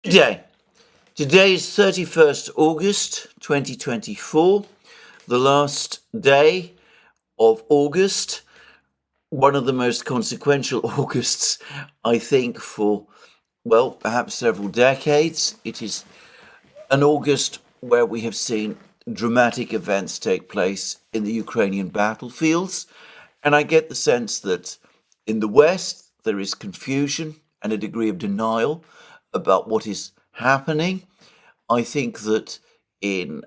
Today. Today is 31st August 2024, the last day of August, one of the most consequential Augusts, I think, for, well, perhaps several decades. It is an August where we have seen dramatic events take place in the Ukrainian battlefields, and I get the sense that in the West there is confusion and a degree of denial about what is happening. I think that in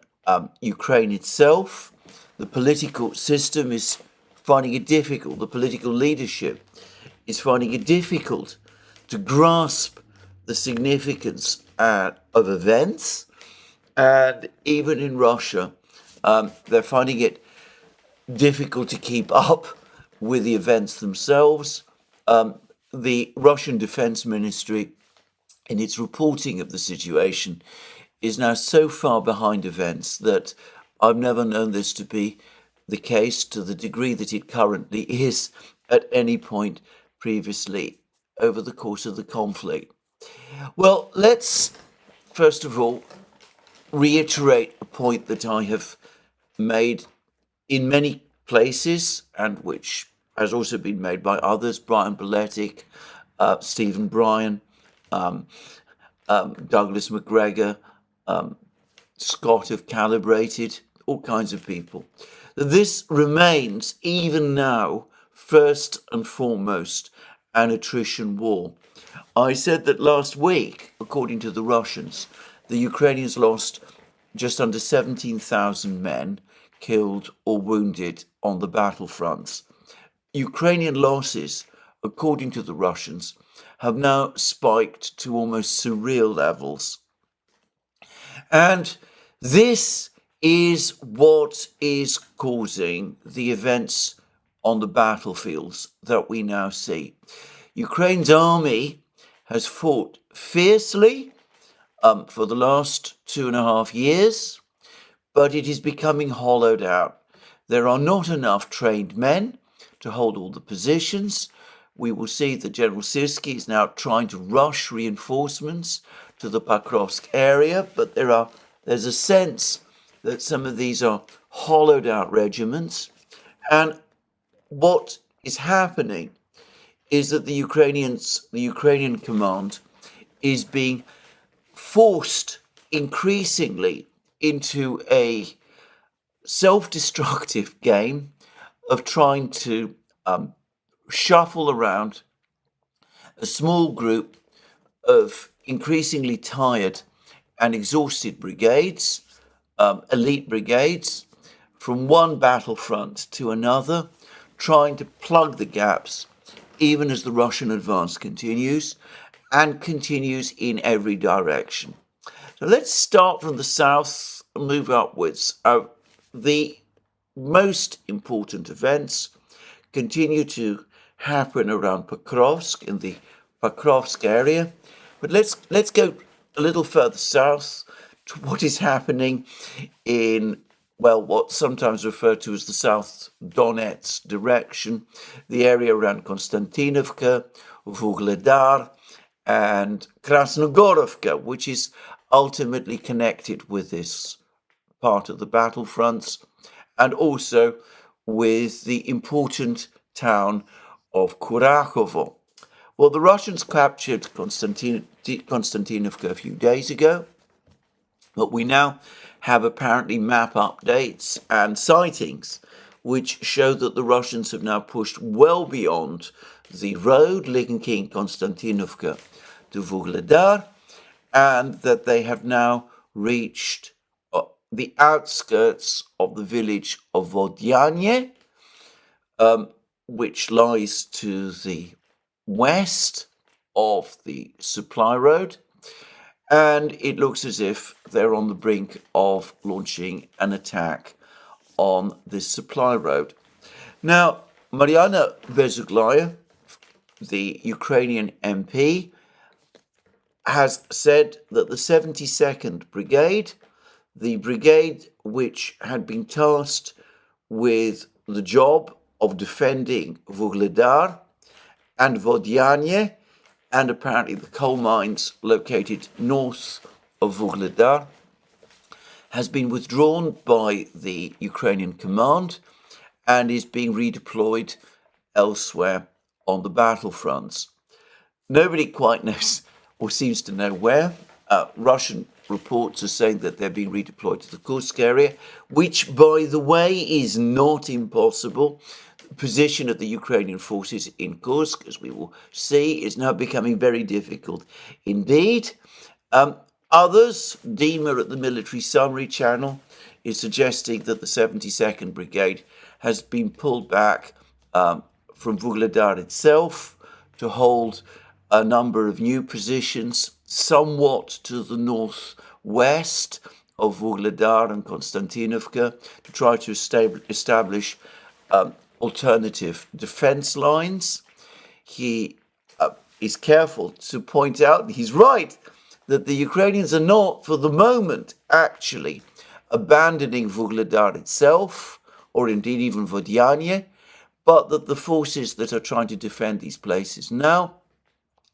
Ukraine itself, the political system is finding it difficult, the political leadership is finding it difficult to grasp the significance of events. And even in Russia, they're finding it difficult to keep up with the events themselves. The Russian Defense Ministry, in its reporting of the situation, is now so far behind events that I've never known this to be the case to the degree that it currently is at any point previously over the course of the conflict. Well, let's first of all reiterate a point that I have made in many places and which has also been made by others, Brian Beletic, Stephen Bryan, Douglas McGregor, Scott have Calibrated, all kinds of people. This remains, even now, first and foremost, an attrition war. I said that last week, according to the Russians, the Ukrainians lost just under 17,000 men killed or wounded on the battlefronts. Ukrainian losses, according to the Russians, have now spiked to almost surreal levels. And this is what is causing the events on the battlefields that we now see. Ukraine's army has fought fiercely for the last 2.5 years, but it is becoming hollowed out. There are not enough trained men to hold all the positions. We will see that General Sirski is now trying to rush reinforcements to the Pokrovsk area, but there's a sense that some of these are hollowed out regiments. And what is happening is that the Ukrainian command is being forced increasingly into a self-destructive game of trying to shuffle around a small group of increasingly tired and exhausted brigades, elite brigades, from one battlefront to another, trying to plug the gaps, even as the Russian advance continues, and continues in every direction. So let's start from the south and move upwards. The most important events continue to happen around Pokrovsk, in the Pokrovsk area. But let's go a little further south to what is happening in, well, what's sometimes referred to as the South Donetsk direction, the area around Konstantinovka, Vuhledar, and Krasnogorovka, which is ultimately connected with this part of the battlefronts, and also with the important town of Kurakovo. Well, the Russians captured Konstantinovka a few days ago, but we now have apparently map updates and sightings which show that the Russians have now pushed well beyond the road linking Konstantinovka to Vuhledar, and that they have now reached the outskirts of the village of Vodyanye, which lies to the west of the supply road, and it looks as if they're on the brink of launching an attack on this supply road. Now, Mariana Bezuglaya, the Ukrainian MP, has said that the 72nd Brigade, the brigade which had been tasked with the job of defending Vuhledar and Vodyanye, and apparently the coal mines located north of Vuhledar has been withdrawn by the Ukrainian command and is being redeployed elsewhere on the battlefronts. Nobody quite knows or seems to know where. Russian reports are saying that they're being redeployed to the Kursk area, which, by the way, is not impossible. The position of the Ukrainian forces in Kursk, as we will see, is now becoming very difficult indeed. Others, Dima at the Military Summary Channel, is suggesting that the 72nd Brigade has been pulled back from Vuhledar itself to hold a number of new positions, somewhat to the northwest of Vuhledar and Konstantinovka, to try to establish alternative defense lines. He is careful to point out, he's right, that the Ukrainians are not, for the moment, actually abandoning Vuhledar itself, or indeed even Vodyane, but that the forces that are trying to defend these places now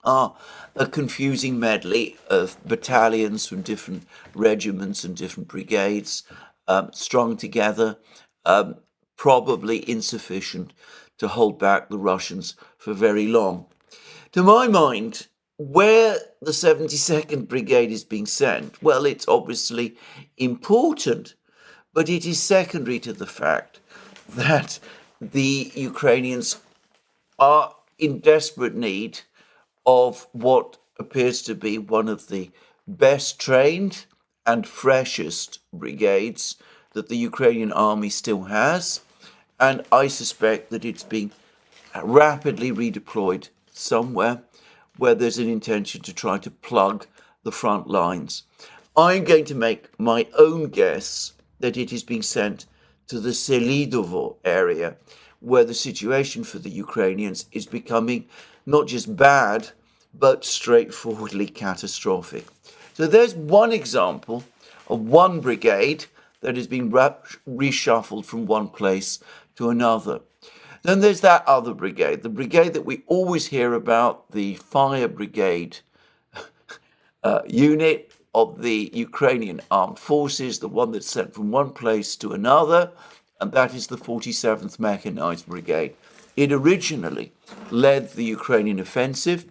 are a confusing medley of battalions from different regiments and different brigades, strung together, probably insufficient to hold back the Russians for very long. To my mind, where the 72nd Brigade is being sent, well, it's obviously important, but it is secondary to the fact that the Ukrainians are in desperate need of what appears to be one of the best trained and freshest brigades that the Ukrainian army still has. And I suspect that it's being rapidly redeployed somewhere where there's an intention to try to plug the front lines. I'm going to make my own guess that it is being sent to the Selidovo area, where the situation for the Ukrainians is becoming not just bad, but straightforwardly catastrophic. So there's one example of one brigade that has been reshuffled from one place to another. Then there's that other brigade, the brigade that we always hear about, the fire brigade unit of the Ukrainian armed forces, the one that's sent from one place to another, and that is the 47th Mechanized Brigade. It originally led the Ukrainian offensive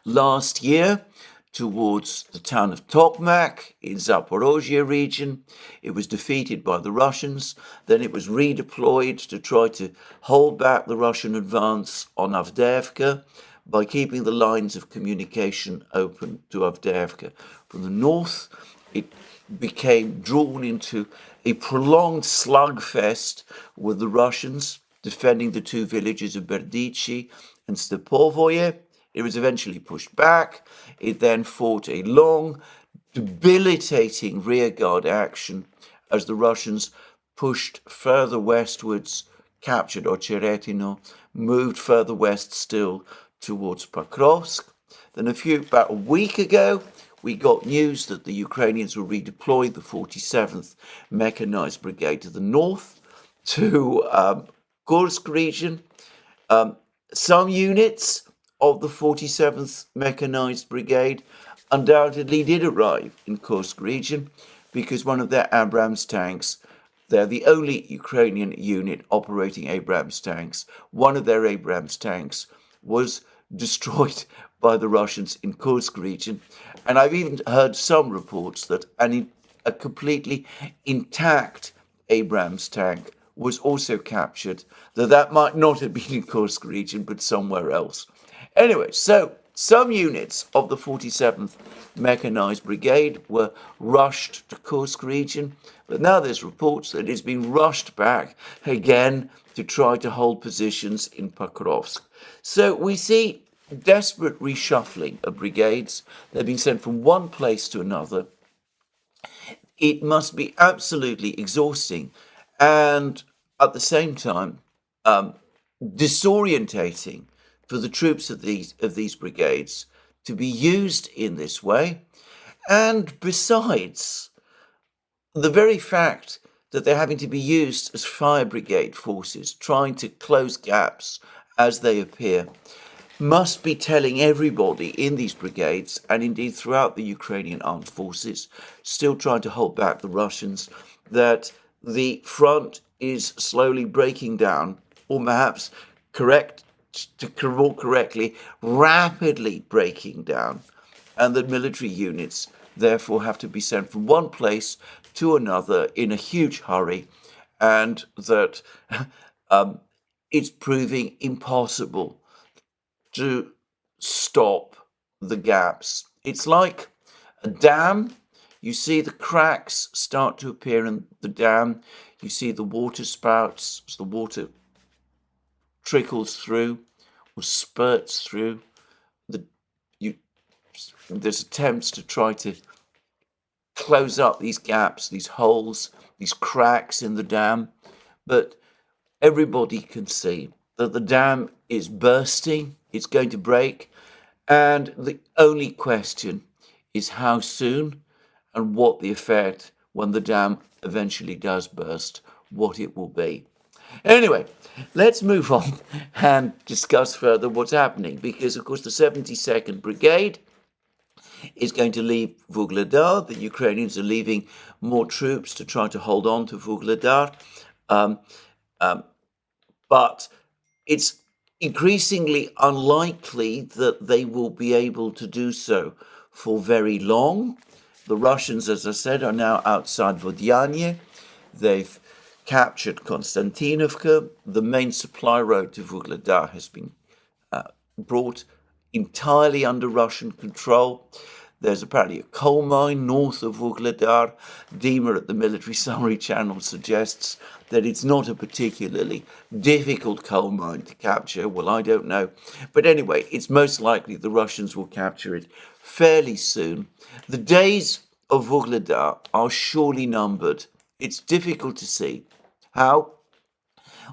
last year towards the town of Tokmak in Zaporozhye region. It was defeated by the Russians. Then it was redeployed to try to hold back the Russian advance on Avdiivka by keeping the lines of communication open to Avdiivka. From the north, it became drawn into a prolonged slugfest with the Russians defending the two villages of Berdichi and Stepovoye. It was eventually pushed back. It then fought a long, debilitating rearguard action as the Russians pushed further westwards, captured Ocheretino, moved further west still towards Pokrovsk. Then about a week ago, we got news that the Ukrainians will redeploy the 47th Mechanized Brigade to the north, to Kursk region. Some units of the 47th Mechanized Brigade undoubtedly did arrive in Kursk region because one of their Abrams tanks, they're the only Ukrainian unit operating Abrams tanks, one of their Abrams tanks was destroyed by the Russians in Kursk region. And I've even heard some reports that a completely intact Abrams tank was also captured, though that might not have been in Kursk region, but somewhere else. Anyway, so some units of the 47th Mechanized Brigade were rushed to Kursk region, but now there's reports that it's been rushed back again to try to hold positions in Pokrovsk. So we see desperate reshuffling of brigades. They're being sent from one place to another. It must be absolutely exhausting and at the same time disorientating for the troops of these brigades to be used in this way. And besides, the very fact that they're having to be used as fire brigade forces, trying to close gaps as they appear, must be telling everybody in these brigades, and indeed throughout the Ukrainian armed forces, still trying to hold back the Russians, that the front is slowly breaking down, or perhaps more correctly, rapidly breaking down, and that military units therefore have to be sent from one place to another in a huge hurry, and that it's proving impossible to stop the gaps. It's like a dam. You see the cracks start to appear in the dam. You see the water spouts as the water trickles through or spurts through. There's attempts to try to close up these gaps, these holes, these cracks in the dam, but everybody can see that the dam is bursting, it's going to break, and the only question is how soon and what the effect when the dam eventually does burst, what it will be. Anyway, let's move on and discuss further what's happening, because of course the 72nd Brigade is going to leave Vuhledar. The Ukrainians are leaving more troops to try to hold on to Vuhledar. But it's increasingly unlikely that they will be able to do so for very long. The Russians, as I said, are now outside Vodyane. They've captured Konstantinovka. The main supply road to Vuhledar has been brought entirely under Russian control. There's apparently a coal mine north of Vuhledar. Dima at the Military Summary Channel suggests that it's not a particularly difficult coal mine to capture. Well, I don't know. But anyway, it's most likely the Russians will capture it fairly soon. The days of Vuhledar are surely numbered. It's difficult to see how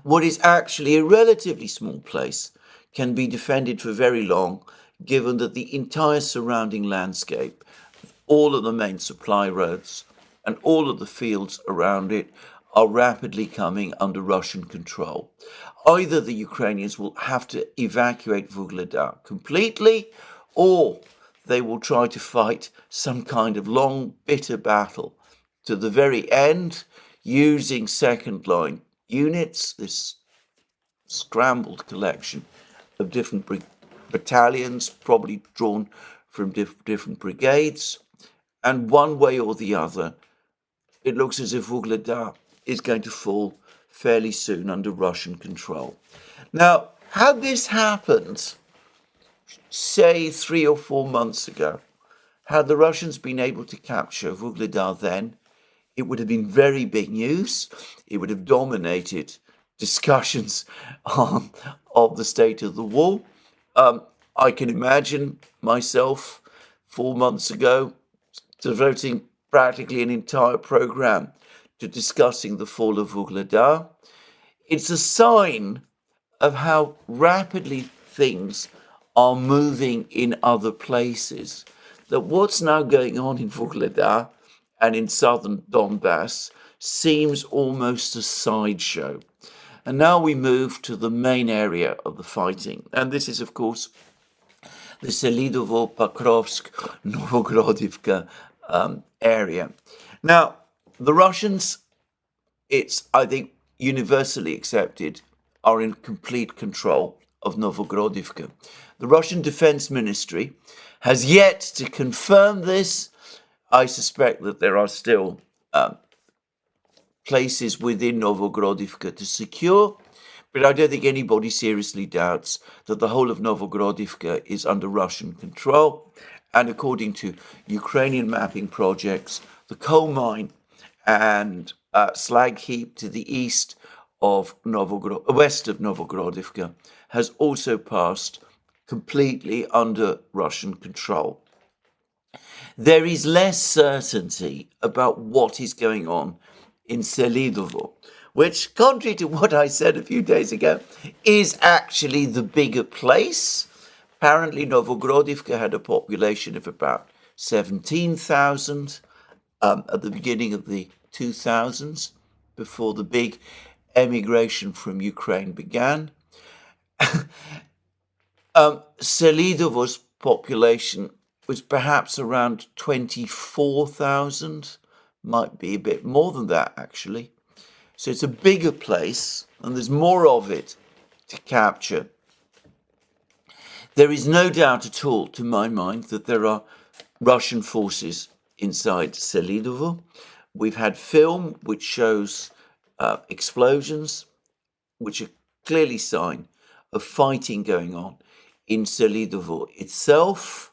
what is actually a relatively small place can be defended for very long, given that the entire surrounding landscape, all of the main supply roads, and all of the fields around it are rapidly coming under Russian control. Either the Ukrainians will have to evacuate Vuhledar completely, or they will try to fight some kind of long, bitter battle to the very end, using second-line units, this scrambled collection of different battalions, probably drawn from different brigades. And one way or the other, it looks as if Vuhledar is going to fall fairly soon under Russian control. Now, had this happened, say 3 or 4 months ago, had the Russians been able to capture Vuhledar then, it would have been very big news. It would have dominated discussions of the state of the war. I can imagine myself 4 months ago devoting practically an entire program to discussing the fall of Vuhledar. It's a sign of how rapidly things are moving in other places, that what's now going on in Vuhledar and in southern Donbass seems almost a sideshow. And now we move to the main area of the fighting. And this is, of course, the Selidovo, Pokrovsk, Novogrodivka area. Now, the Russians, it's, I think, universally accepted, are in complete control of Novogrodivka. The Russian Defense Ministry has yet to confirm this. I suspect that there are still places within Novogrodivka to secure, but I don't think anybody seriously doubts that the whole of Novogrodivka is under Russian control. And according to Ukrainian mapping projects, the coal mine and slag heap to the east of west of Novogrodivka has also passed completely under Russian control. There is less certainty about what is going on in Selidovo, which, contrary to what I said a few days ago, is actually the bigger place. Apparently, Novogrodivka had a population of about 17,000 at the beginning of the 2000s, before the big emigration from Ukraine began. Selidovo's population was perhaps around 24,000, might be a bit more than that actually. So it's a bigger place and there's more of it to capture. There is no doubt at all, to my mind, that there are Russian forces inside Selidovo. We've had film which shows explosions, which are clearly a sign of fighting going on in Selidovo itself.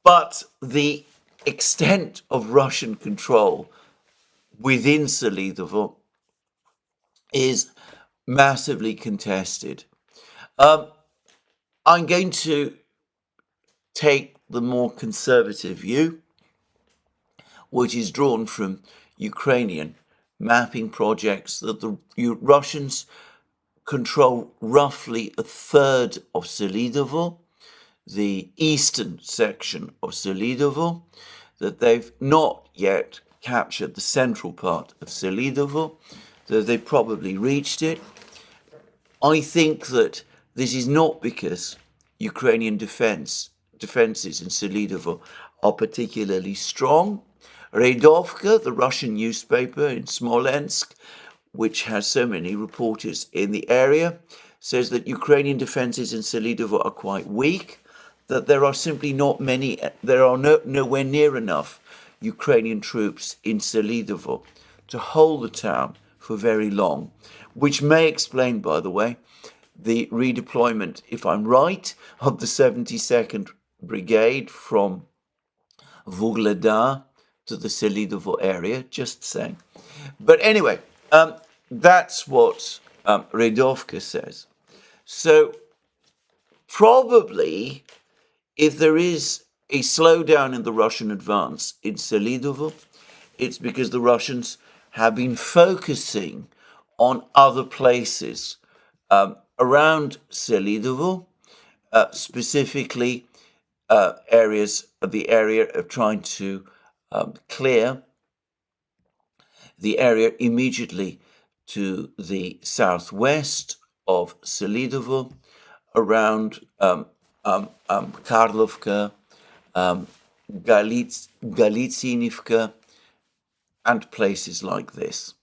But the extent of Russian control within Selidovo is massively contested. I'm going to take the more conservative view, which is drawn from Ukrainian mapping projects, that the Russians control roughly a third of Selidovo, the eastern section of Selidovo, that they've not yet captured the central part of Selidovo, that they've probably reached it. I think that this is not because Ukrainian defenses in Selidovo are particularly strong. Redovka, the Russian newspaper in Smolensk, which has so many reporters in the area, says that Ukrainian defenses in Selidovo are quite weak, that there are simply not many, there are nowhere near enough Ukrainian troops in Selidovo to hold the town for very long, which may explain, by the way, the redeployment, if I'm right, of the 72nd Brigade from Vuhledar to the Selidovo area, just saying. But anyway, that's what Redovka says. So probably if there is a slowdown in the Russian advance in Selidovo, it's because the Russians have been focusing on other places around Selidovo, specifically areas of the area of trying to clear the area immediately to the southwest of Selidovo, around Karlovka, Galitsinivka, and places like this.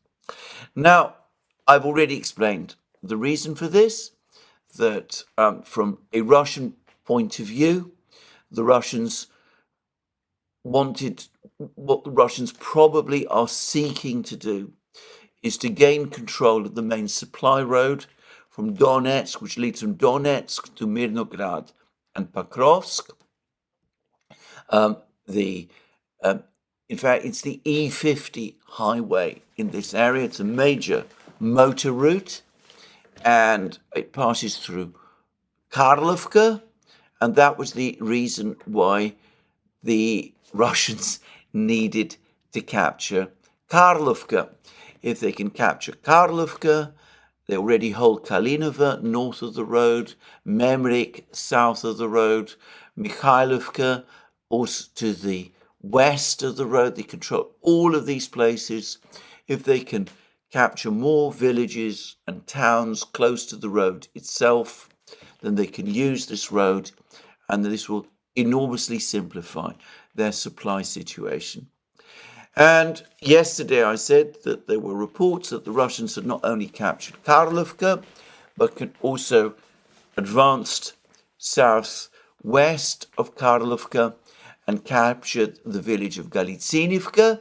Now, I've already explained the reason for this, that from a Russian point of view, the Russians wanted, what the Russians probably are seeking to do is to gain control of the main supply road from Donetsk, which leads from Donetsk to Mirnograd and Pokrovsk. In fact, it's the E50 highway in this area. It's a major motor route, and it passes through Karlovka, and that was the reason why the Russians needed to capture Karlovka. If they can capture Karlovka, they already hold Kalinova north of the road, Memrik south of the road, Mikhailovka also to the west of the road. They control all of these places. If they can capture more villages and towns close to the road itself, then they can use this road, and this will enormously simplify their supply situation. And yesterday I said that there were reports that the Russians had not only captured Karlovka, but had also advanced southwest of Karlovka and captured the village of Galitsinivka.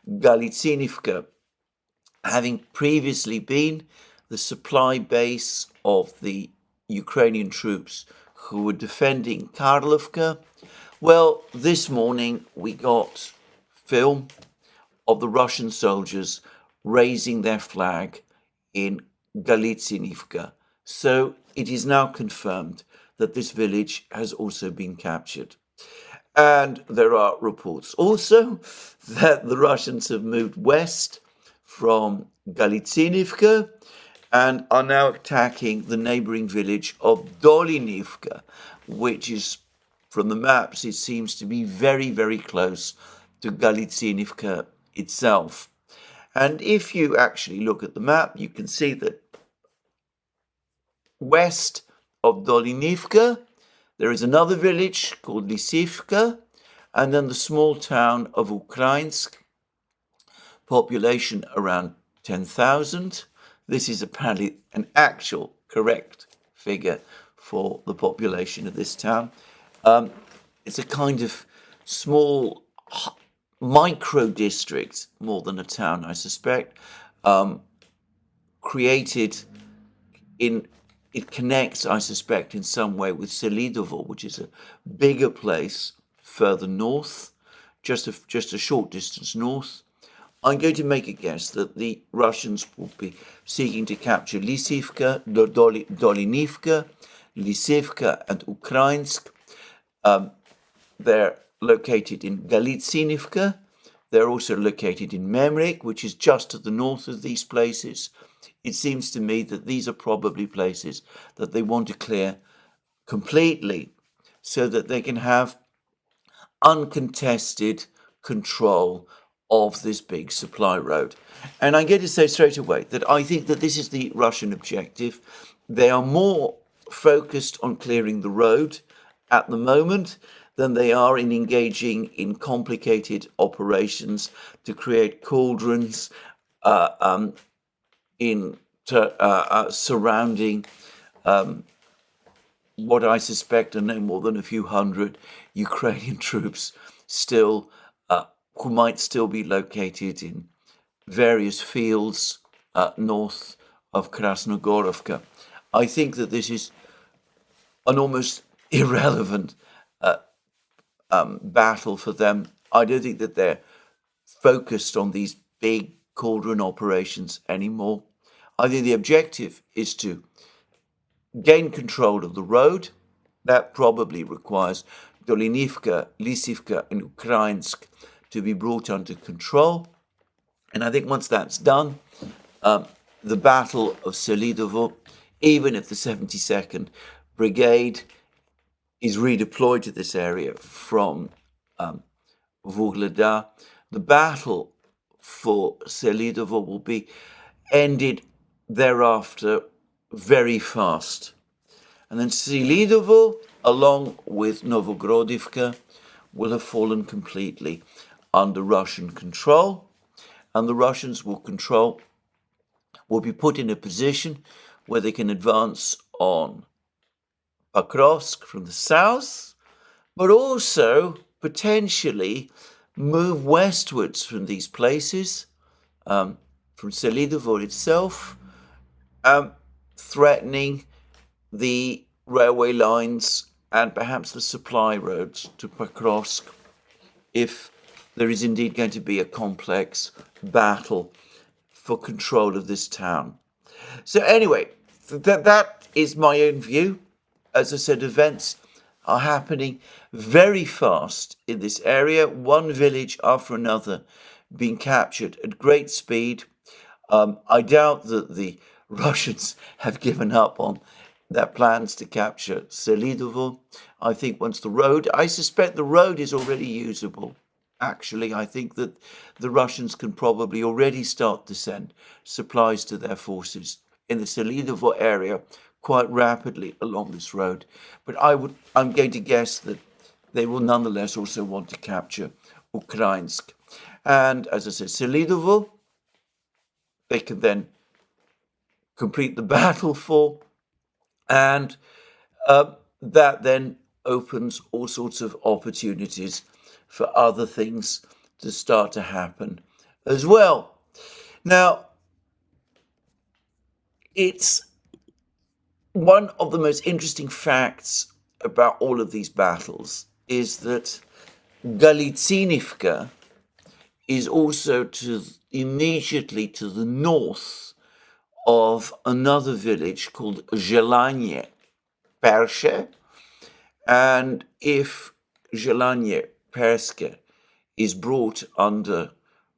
Galitsinivka having previously been the supply base of the Ukrainian troops who were defending Karlovka. Well, this morning we got film of the Russian soldiers raising their flag in Galitsinivka. So it is now confirmed that this village has also been captured. And there are reports also that the Russians have moved west from Galitsinivka and are now attacking the neighboring village of Dolinivka, which is, from the maps, it seems to be very, very close to Galitsinivka itself. And if you actually look at the map, you can see that west of Dolinivka. There is another village called Lisivka, and then the small town of Ukrainsk, population around 10,000. This is apparently an actual correct figure for the population of this town. It's a kind of small micro district, more than a town, I suspect, created in. It connects, I suspect, in some way with Selidovo, which is a bigger place further north, just a short distance north. I'm going to make a guess that the Russians will be seeking to capture Lisivka, Dolinivka, Lisivka, and Ukrainsk. They're located in Galitsinivka. They're also located in Memrik, which is just to the north of these places. It seems to me that these are probably places that they want to clear completely so that they can have uncontested control of this big supply road. And I'm going to say straight away that I think that this is the Russian objective. They are more focused on clearing the road at the moment than they are in engaging in complicated operations to create cauldrons surrounding what I suspect are no more than a few hundred Ukrainian troops still, who might still be located in various fields north of Krasnogorovka. I think that this is an almost irrelevant battle for them. I don't think that they're focused on these big cauldron operations anymore. I think the objective is to gain control of the road. That probably requires Dolinivka, Lisivka, and Ukrainsk to be brought under control. And I think once that's done, the Battle of Selidovo, even if the 72nd Brigade is redeployed to this area from Vuhledar, the battle for Selidovo will be ended thereafter very fast. And then Selidovo, along with Novogrodivka, will have fallen completely under Russian control, and the Russians will be put in a position where they can advance on Pokrovsk from the south, but also potentially move westwards from these places, from Selidovo itself, threatening the railway lines and perhaps the supply roads to Pokrovsk if there is indeed going to be a complex battle for control of this town. So anyway, that is my own view. As I said, events are happening very fast in this area, one village after another being captured at great speed. I doubt that the Russians have given up on their plans to capture Selidovo. I think I suspect the road is already usable. Actually, I think that the Russians can probably already start to send supplies to their forces in the Selidovo area quite rapidly along this road. But I'm going to guess that they will nonetheless also want to capture Ukrainsk. And as I said, Selidovo, they can then complete the battle for, and that then opens all sorts of opportunities for other things to start to happen as well. Now, it's one of the most interesting facts about all of these battles is that Galitsinivka is also immediately to the north of another village called Zelanye Pershe. And if Zelanye Perske is brought under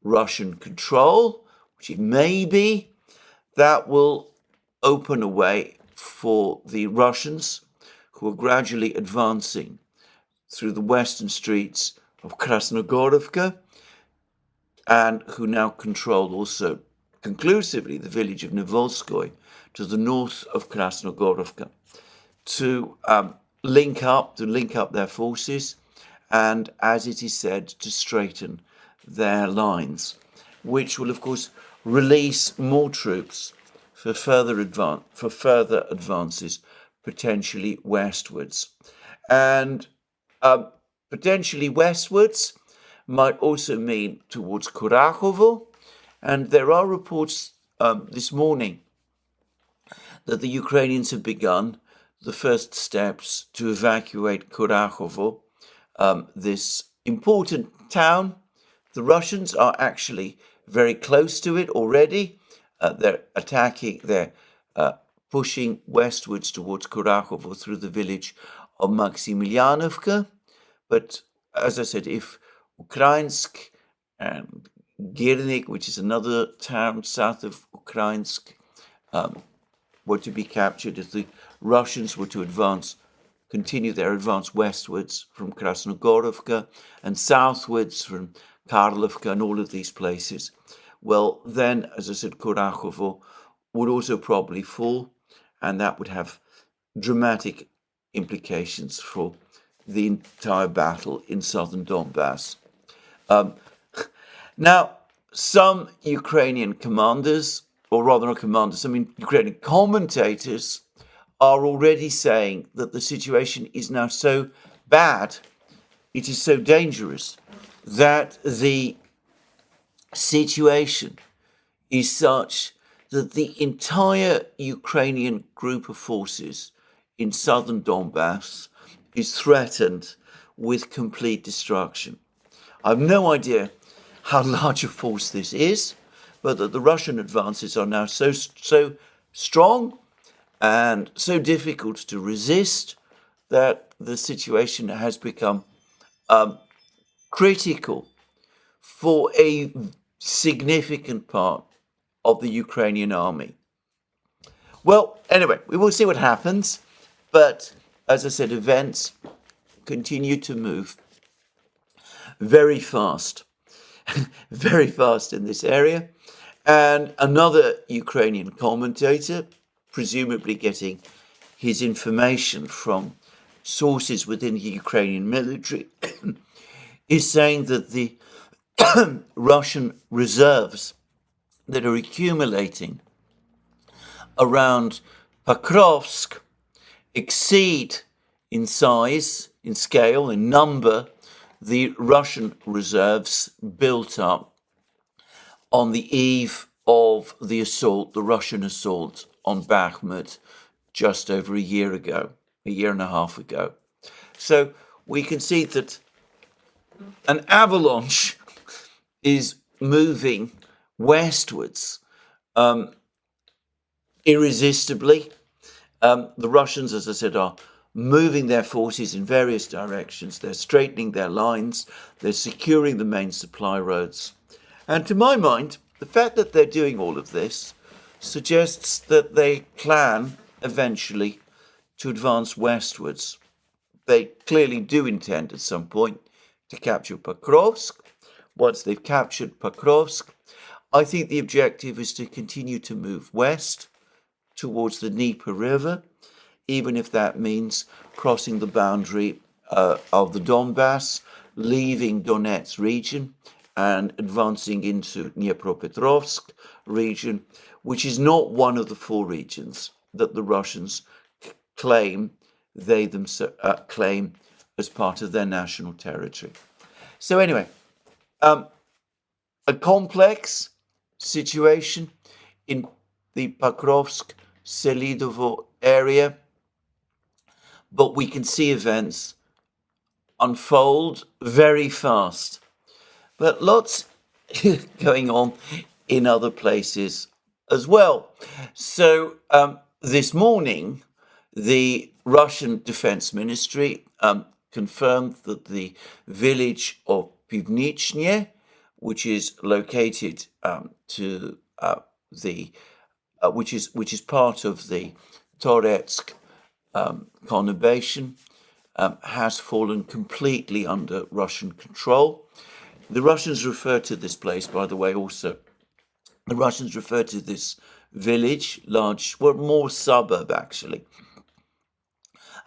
Russian control, which it may be, that will open a way for the Russians, who are gradually advancing through the western streets of Krasnogorovka, and who now control also conclusively the village of Nivolskoy to the north of Krasnogorovka, to link up their forces, and, as it is said, to straighten their lines, which will, of course, release more troops for further advances, potentially westwards. And potentially westwards might also mean towards Kurachovo. And there are reports this morning that the Ukrainians have begun the first steps to evacuate Kurachovo, this important town. The Russians are actually very close to it already. They're pushing westwards towards Kurachovo through the village of Maximilianovka. But as I said, if Ukrainsk and Girnik, which is another town south of Ukrainsk, were to be captured, if the Russians were to continue their advance westwards from Krasnogorovka and southwards from Karlovka and all of these places, well, then, as I said, Kurachovo would also probably fall, and that would have dramatic implications for the entire battle in southern Donbass. Now, some Ukrainian commanders, or rather not commanders, Ukrainian commentators are already saying that the situation is now so bad, it is so dangerous, that the situation is such that the entire Ukrainian group of forces in southern Donbass is threatened with complete destruction. I have no idea how large a force this is, but that the Russian advances are now so strong and so difficult to resist that the situation has become critical for a significant part of the Ukrainian army. Well, anyway, we will see what happens, but as I said, events continue to move very fast, very fast in this area. And another Ukrainian commentator, presumably getting his information from sources within the Ukrainian military, is saying that the Russian reserves that are accumulating around Pokrovsk exceed in size, in scale, in number, the Russian reserves built up on the eve of the assault, the Russian assault on Bakhmut just over a year and a half ago. So we can see that an avalanche is moving westwards irresistibly. The Russians, as I said, are moving their forces in various directions. They're straightening their lines. They're securing the main supply roads. And to my mind, the fact that they're doing all of this suggests that they plan eventually to advance westwards. They clearly do intend at some point to capture Pokrovsk. Once they've captured Pokrovsk, I think the objective is to continue to move west towards the Dnieper River, even if that means crossing the boundary of the Donbass, leaving Donetsk region and advancing into Dnipropetrovsk region, which is not one of the four regions that the Russians claim claim as part of their national territory. So anyway, a complex situation in the Pokrovsk-Selidovo area, but we can see events unfold very fast. But lots going on in other places as well. So this morning, the Russian Defense Ministry confirmed that the village of Pivnichne, which is located which is part of the Toretsk conurbation, has fallen completely under Russian control. The Russians refer to this place, by the way, also. The Russians refer to this village, more suburb actually,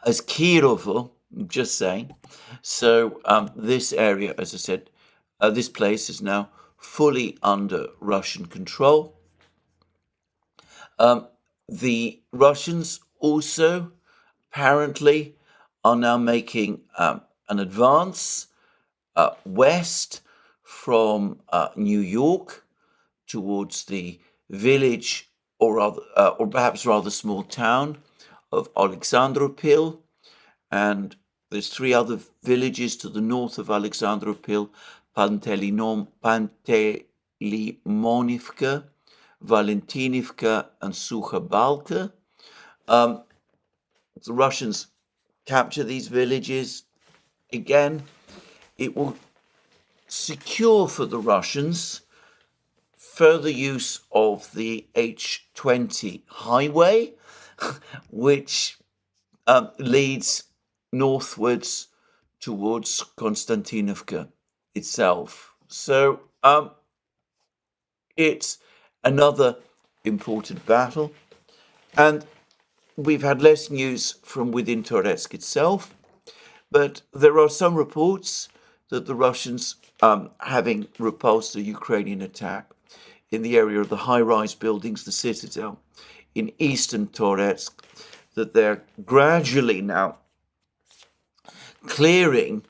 as Kirovo, just saying. So this area, as I said, this place is now fully under Russian control. The Russians also apparently are now making an advance west from New York towards the village, or perhaps rather small town of Alexandropil, and there's three other villages to the north of Alexandropil: Pantelimonivka, Valentinivka, and Sukhabalka. The Russians capture these villages. Again, it will secure for the Russians further use of the H20 highway, which leads northwards towards Konstantinovka itself. So it's another important battle. And we've had less news from within Toretsk itself, but there are some reports that the Russians, having repulsed a Ukrainian attack in the area of the high-rise buildings, the citadel, in eastern Toretsk, that they're gradually now clearing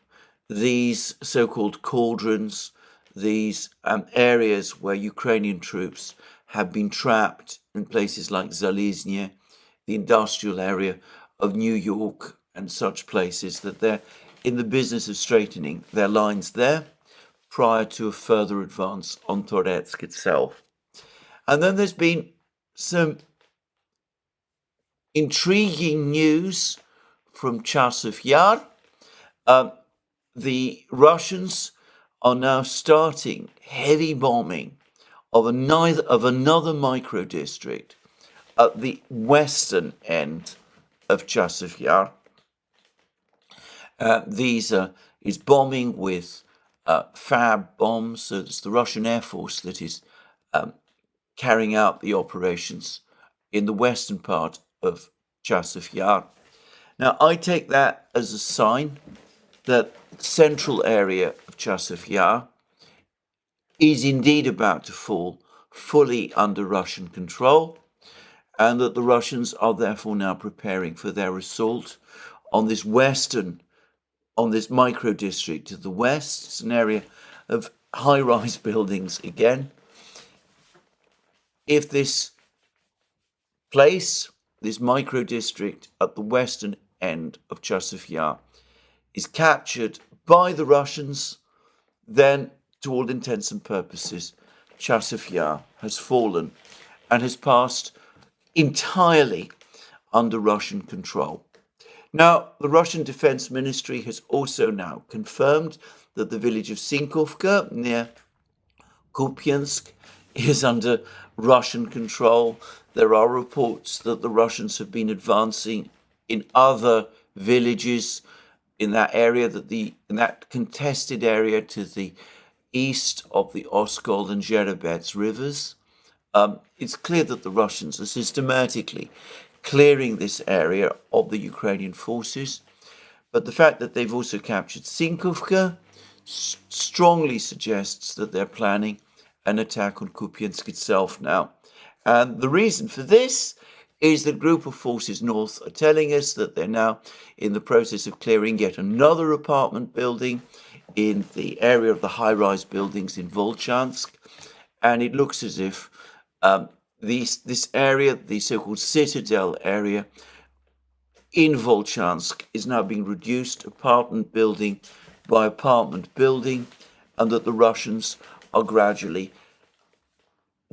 these so-called cauldrons, these areas where Ukrainian troops have been trapped in places like Zalizny, the industrial area of New York, and such places, that they're in the business of straightening their lines there prior to a further advance on Toretsk itself. And then there's been some intriguing news from Chasov Yar. The Russians are now starting heavy bombing of another micro-district at the western end of Chasov Yar. These is bombing with FAB bombs, so it's the Russian Air Force that is carrying out the operations in the western part of Chasov Yar. Now, I take that as a sign that the central area of Chasov Yar is indeed about to fall fully under Russian control, and that the Russians are therefore now preparing for their assault on this micro-district to the west. It's an area of high-rise buildings again. If this place, this micro-district at the western end of Chasov Yar, is captured by the Russians, then, to all intents and purposes, Chasov Yar has fallen and has passed entirely under Russian control. Now, the Russian Defense Ministry has also now confirmed that the village of Sinkovka near Kupiansk is under Russian control. There are reports that the Russians have been advancing in other villages in that area, in that contested area to the east of the Oskol and Zherebets rivers. It's clear that the Russians are systematically clearing this area of the Ukrainian forces, but the fact that they've also captured Sinkovka strongly suggests that they're planning an attack on Kupiansk itself now. And the reason for this is that group of forces north are telling us that they're now in the process of clearing yet another apartment building in the area of the high-rise buildings in Volchansk, and it looks as if this area, the so-called citadel area in Volchansk, is now being reduced apartment building by apartment building, and that the Russians are gradually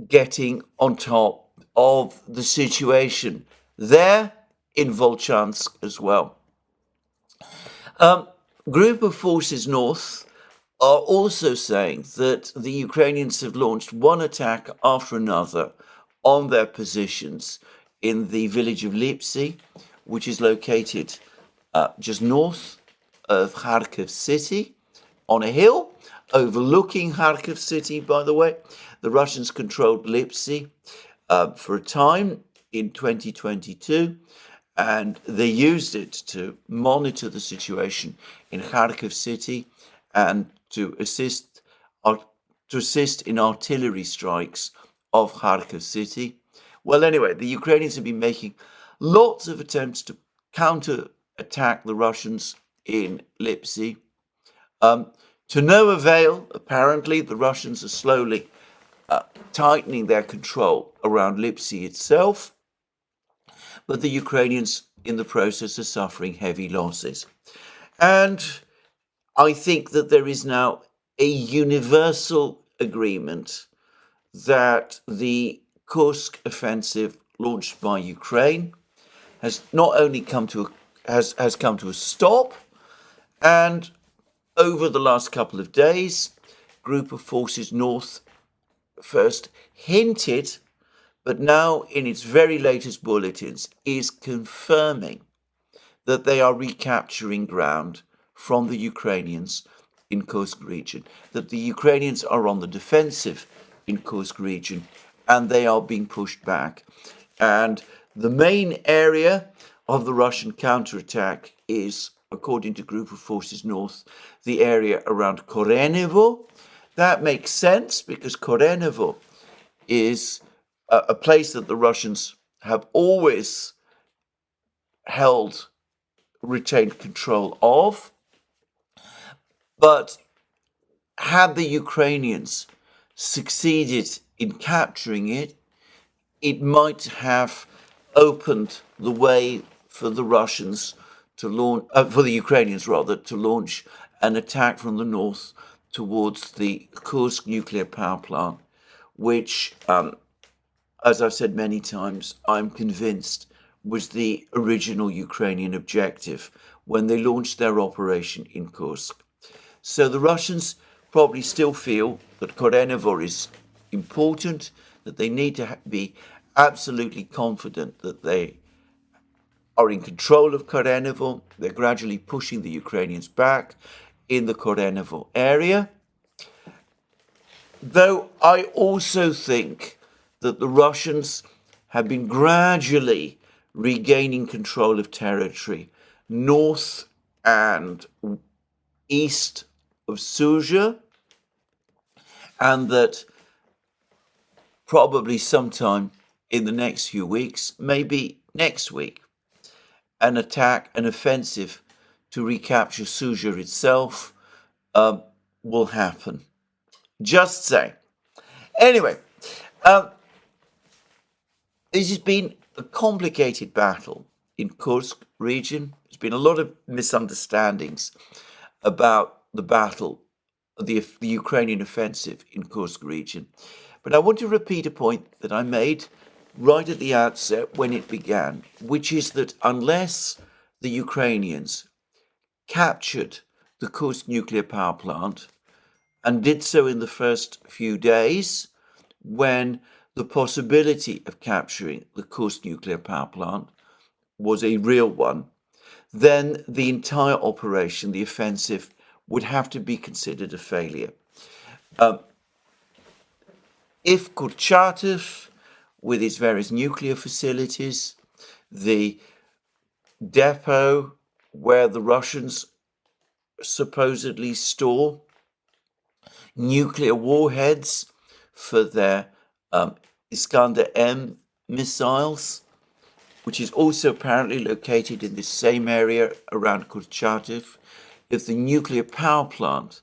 getting on top of the situation there in Volchansk as well. Group of forces north are also saying that the Ukrainians have launched one attack after another on their positions in the village of Lipsy, which is located just north of Kharkiv city, on a hill overlooking Kharkiv city, by the way. The Russians controlled Lipsy for a time in 2022, and they used it to monitor the situation in Kharkiv city and to assist in artillery strikes of Kharkiv city. Well, anyway, the Ukrainians have been making lots of attempts to counter-attack the Russians in Lipsy. To no avail, apparently. The Russians are slowly tightening their control around Lipsy itself, but the Ukrainians in the process are suffering heavy losses. And I think that there is now a universal agreement that the Kursk offensive launched by Ukraine has not only come to a stop, and over the last couple of days, Group of Forces North first hinted, but now in its very latest bulletins is confirming that they are recapturing ground from the Ukrainians in Kursk region, that the Ukrainians are on the defensive in Kursk region and they are being pushed back. And the main area of the Russian counterattack is, according to Group of Forces North, the area around Korenevo. That makes sense because Korenevo is a place that the Russians have always retained control of. But had the Ukrainians succeeded in capturing it, it might have opened the way for the Russians to launch, for the Ukrainians rather, to launch an attack from the north towards the Kursk nuclear power plant, which, as I've said many times, I'm convinced was the original Ukrainian objective when they launched their operation in Kursk. So the Russians probably still feel that Korenevo is important, that they need to be absolutely confident that they are in control of Korenevo. They're gradually pushing the Ukrainians back in the Korenevo area. Though I also think that the Russians have been gradually regaining control of territory north and east of Suja, and that probably sometime in the next few weeks, maybe next week, an offensive to recapture Suja itself will happen. Just saying. Anyway, this has been a complicated battle in Kursk region. There's been a lot of misunderstandings about the battle, the Ukrainian offensive in Kursk region. But I want to repeat a point that I made right at the outset when it began, which is that unless the Ukrainians captured the Kursk nuclear power plant, and did so in the first few days, when the possibility of capturing the Kursk nuclear power plant was a real one, then the entire operation, the offensive, would have to be considered a failure. If Kurchatov, with its various nuclear facilities, the depot where the Russians supposedly store nuclear warheads for their Iskander-M missiles, which is also apparently located in this same area around Kurchatov, if the nuclear power plant,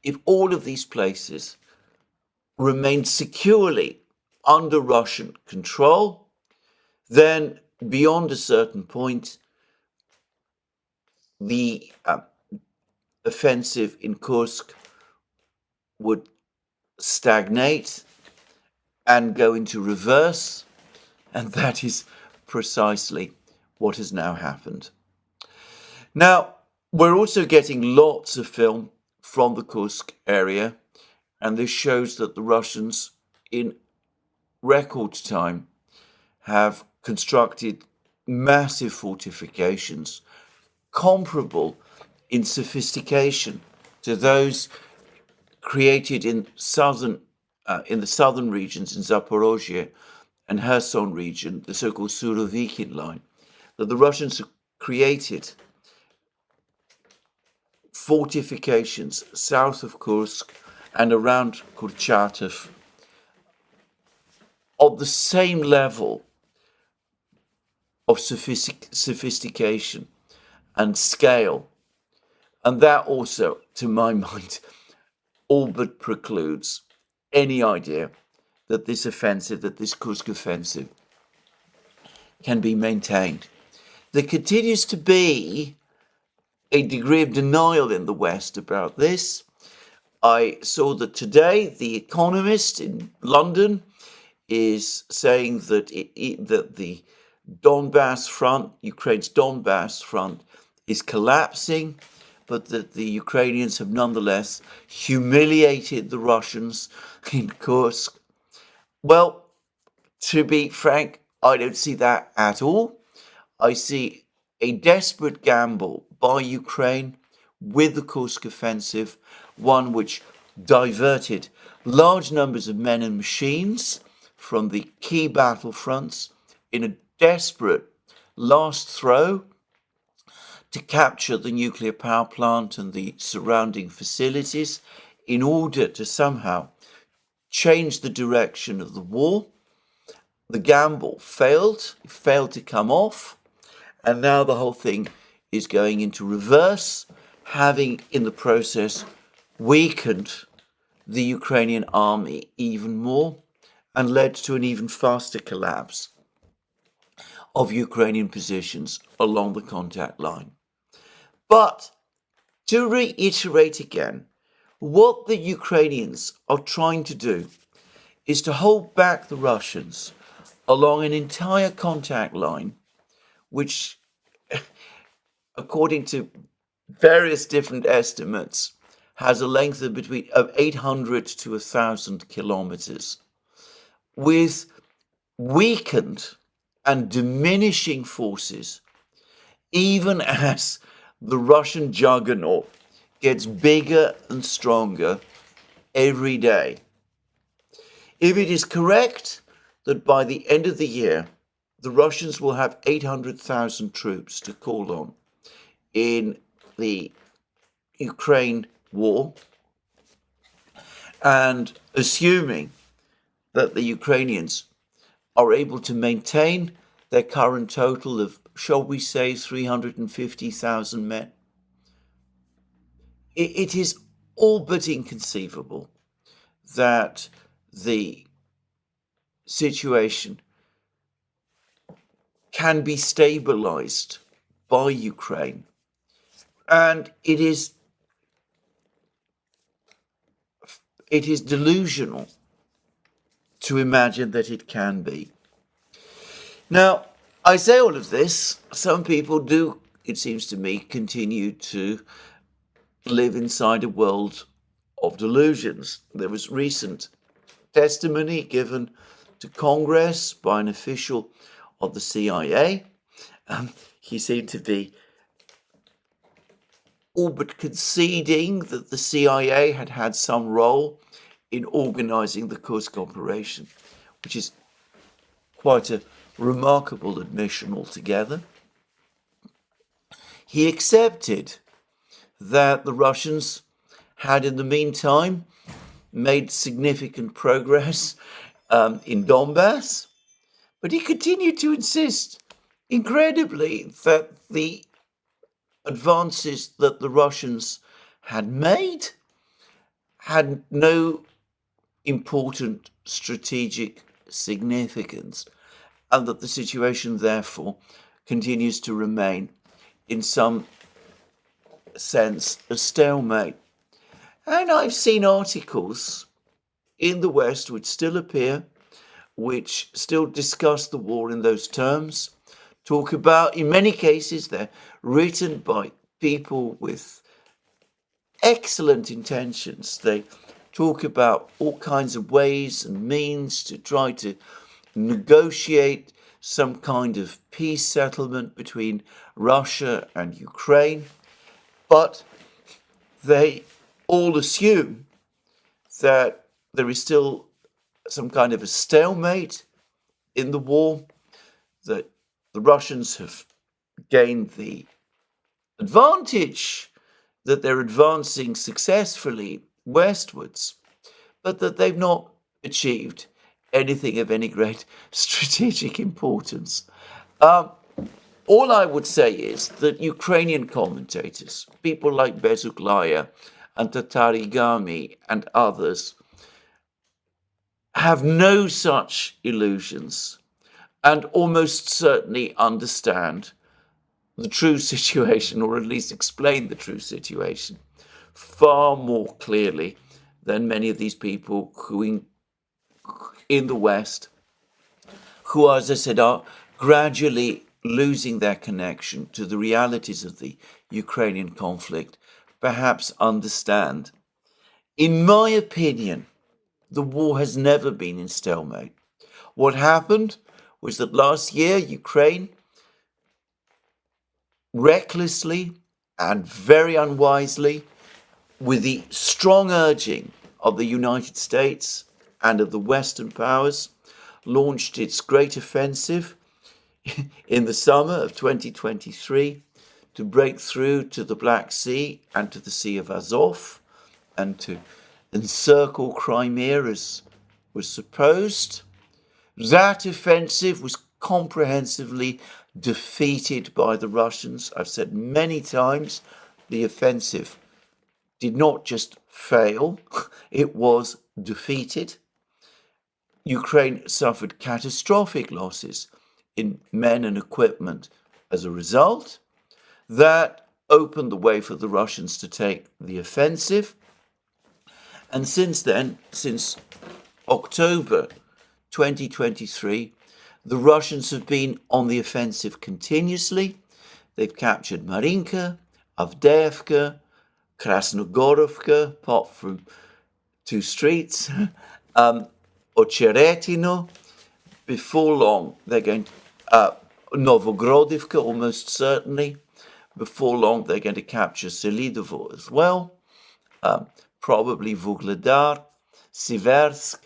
if all of these places remain securely under Russian control, then beyond a certain point, the offensive in Kursk would stagnate and go into reverse, and that is precisely what has now happened. Now, we're also getting lots of film from the Kursk area, and this shows that the Russians, in record time, have constructed massive fortifications comparable in sophistication to those created in the southern regions in Zaporozhye and Kherson region, the so-called Surovikin line, that the Russians created fortifications south of Kursk and around Kurchatov of the same level of sophistication and scale. And that also, to my mind, all but precludes any idea that this offensive, that this Kursk offensive, can be maintained. There continues to be a degree of denial in the West about this. I saw that today The Economist in London is saying that that the Donbass front, Ukraine's Donbass front, is collapsing, but that the Ukrainians have nonetheless humiliated the Russians in Kursk. Well, to be frank, I don't see that at all. I see a desperate gamble by Ukraine with the Kursk offensive, one which diverted large numbers of men and machines from the key battlefronts in a desperate last throw to capture the nuclear power plant and the surrounding facilities in order to somehow change the direction of the war. The gamble failed, it failed to come off, and now the whole thing is going into reverse, having in the process weakened the Ukrainian army even more and led to an even faster collapse of Ukrainian positions along the contact line. But to reiterate again, what the Ukrainians are trying to do is to hold back the Russians along an entire contact line, which, according to various different estimates, has a length of between 800 to 1,000 kilometers, with weakened and diminishing forces, even as the Russian juggernaut gets bigger and stronger every day. If it is correct that by the end of the year, the Russians will have 800,000 troops to call on in the Ukraine war, and assuming that the Ukrainians are able to maintain their current total of, shall we say, 350,000 men, it is all but inconceivable that the situation can be stabilized by Ukraine. And it is delusional to imagine that it can be. Now, I say all of this, some people do, it seems to me, continue to live inside a world of delusions. There was recent testimony given to Congress by an official of the CIA. He seemed to be all but conceding that the CIA had had some role in organizing the Kursk operation, which is quite a remarkable admission altogether. He accepted that the Russians had in the meantime made significant progress in Donbass, but he continued to insist, incredibly, that the advances that the Russians had made had no important strategic significance, and that the situation therefore continues to remain in some sense a stalemate. And I've seen articles in the West which still appear, which still discuss the war in those terms, talk about, in many cases, they're written by people with excellent intentions. They talk about all kinds of ways and means to try to negotiate some kind of peace settlement between Russia and Ukraine, but they all assume that there is still some kind of a stalemate in the war, that the Russians have gained the advantage that they're advancing successfully westwards, but that they've not achieved anything of any great strategic importance. All I would say is that Ukrainian commentators, people like Bezuglaya and Tatarigami and others, have no such illusions and almost certainly understand the true situation, or at least explain the true situation, far more clearly than many of these people who in the West, who, as I said, are gradually losing their connection to the realities of the Ukrainian conflict, perhaps understand. In my opinion, the war has never been in stalemate. What happened was that last year, Ukraine recklessly and very unwisely, with the strong urging of the United States and of the Western powers, launched its great offensive in the summer of 2023 to break through to the Black Sea and to the Sea of Azov and to encircle Crimea as was supposed. That offensive was comprehensively defeated by the Russians. I've said many times, the offensive did not just fail, it was defeated. Ukraine suffered catastrophic losses in men and equipment as a result. That opened the way for the Russians to take the offensive. And since then, since October 2023, the Russians have been on the offensive continuously. They've captured Marinka, Avdiivka, Krasnogorovka, apart from 2 streets, Ocheretino. Before long, they're going to Novogrodivka, almost certainly. Before long, they're going to capture Selidovo as well, probably Vuhledar, Siversk,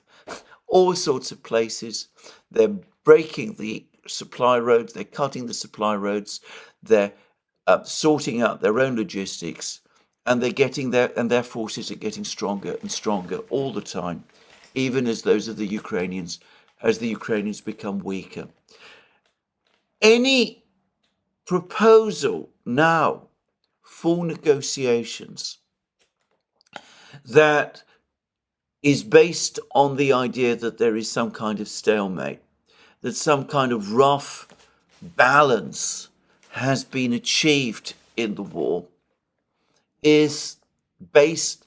all sorts of places. They're breaking the supply roads, they're cutting the supply roads, they're sorting out their own logistics, and their forces are getting stronger and stronger all the time, even as those of the Ukrainians become weaker. Any proposal now for negotiations that is based on the idea that there is some kind of stalemate, that some kind of rough balance has been achieved in the war, is based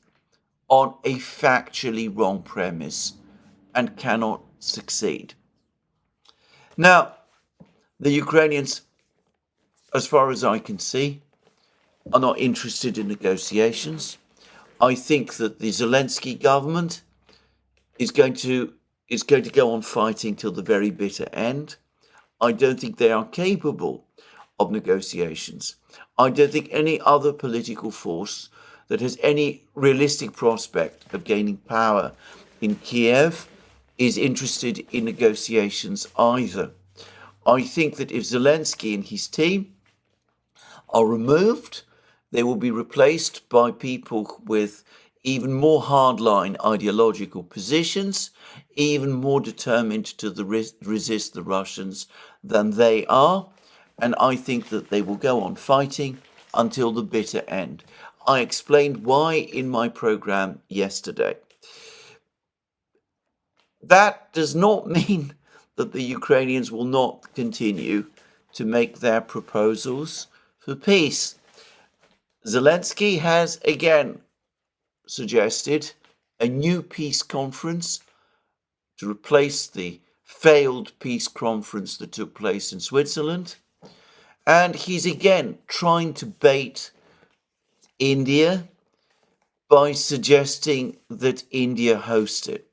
on a factually wrong premise and cannot succeed. Now, the Ukrainians, as far as I can see, are not interested in negotiations. I think that the Zelensky government is going to go on fighting till the very bitter end. I don't think they are capable of negotiations. I don't think any other political force that has any realistic prospect of gaining power in Kiev is interested in negotiations either. I think that if Zelensky and his team are removed, they will be replaced by people with even more hardline ideological positions, even more determined to resist the Russians than they are. And I think that they will go on fighting until the bitter end. I explained why in my program yesterday. That does not mean that the Ukrainians will not continue to make their proposals for peace. Zelensky has again suggested a new peace conference to replace the failed peace conference that took place in Switzerland. And he's again trying to bait India by suggesting that India host it.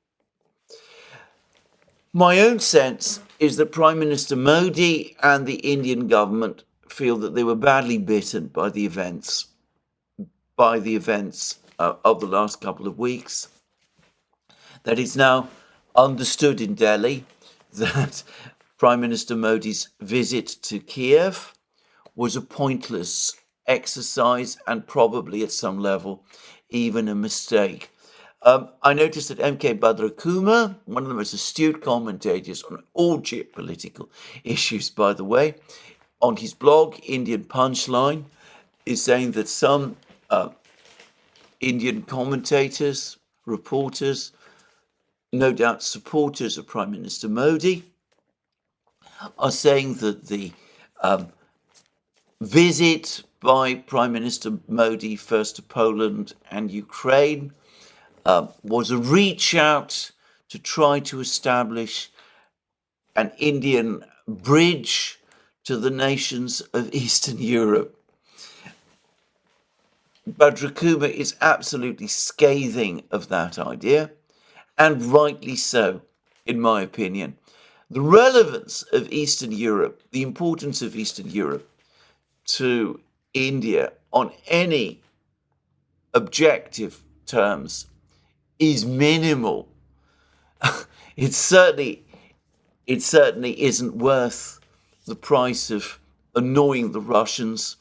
My own sense is that Prime Minister Modi and the Indian government feel that they were badly bitten by the events of the last couple of weeks, that it's now understood in Delhi that Prime Minister Modi's visit to Kiev was a pointless exercise and probably at some level even a mistake. I noticed that M.K. Badrakuma, one of the most astute commentators on all geopolitical issues, by the way, on his blog, Indian Punchline, is saying that some Indian commentators, reporters, no doubt supporters of Prime Minister Modi, are saying that the visit by Prime Minister Modi first to Poland and Ukraine was a reach out to try to establish an Indian bridge to the nations of Eastern Europe. Badrakuma is absolutely scathing of that idea, and rightly so, in my opinion. The relevance of Eastern Europe, the importance of Eastern Europe to India on any objective terms is minimal. It certainly isn't worth the price of annoying the Russians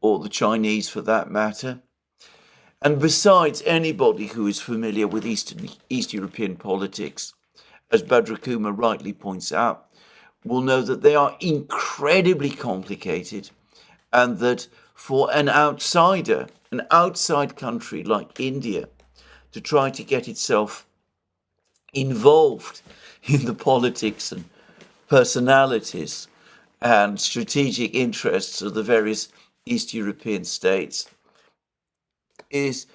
or the Chinese for that matter. And besides, anybody who is familiar with East European politics, as Badrakuma rightly points out, will know that they are incredibly complicated and that for an outsider, an outside country like India, to try to get itself involved in the politics and personalities and strategic interests of the various East European states is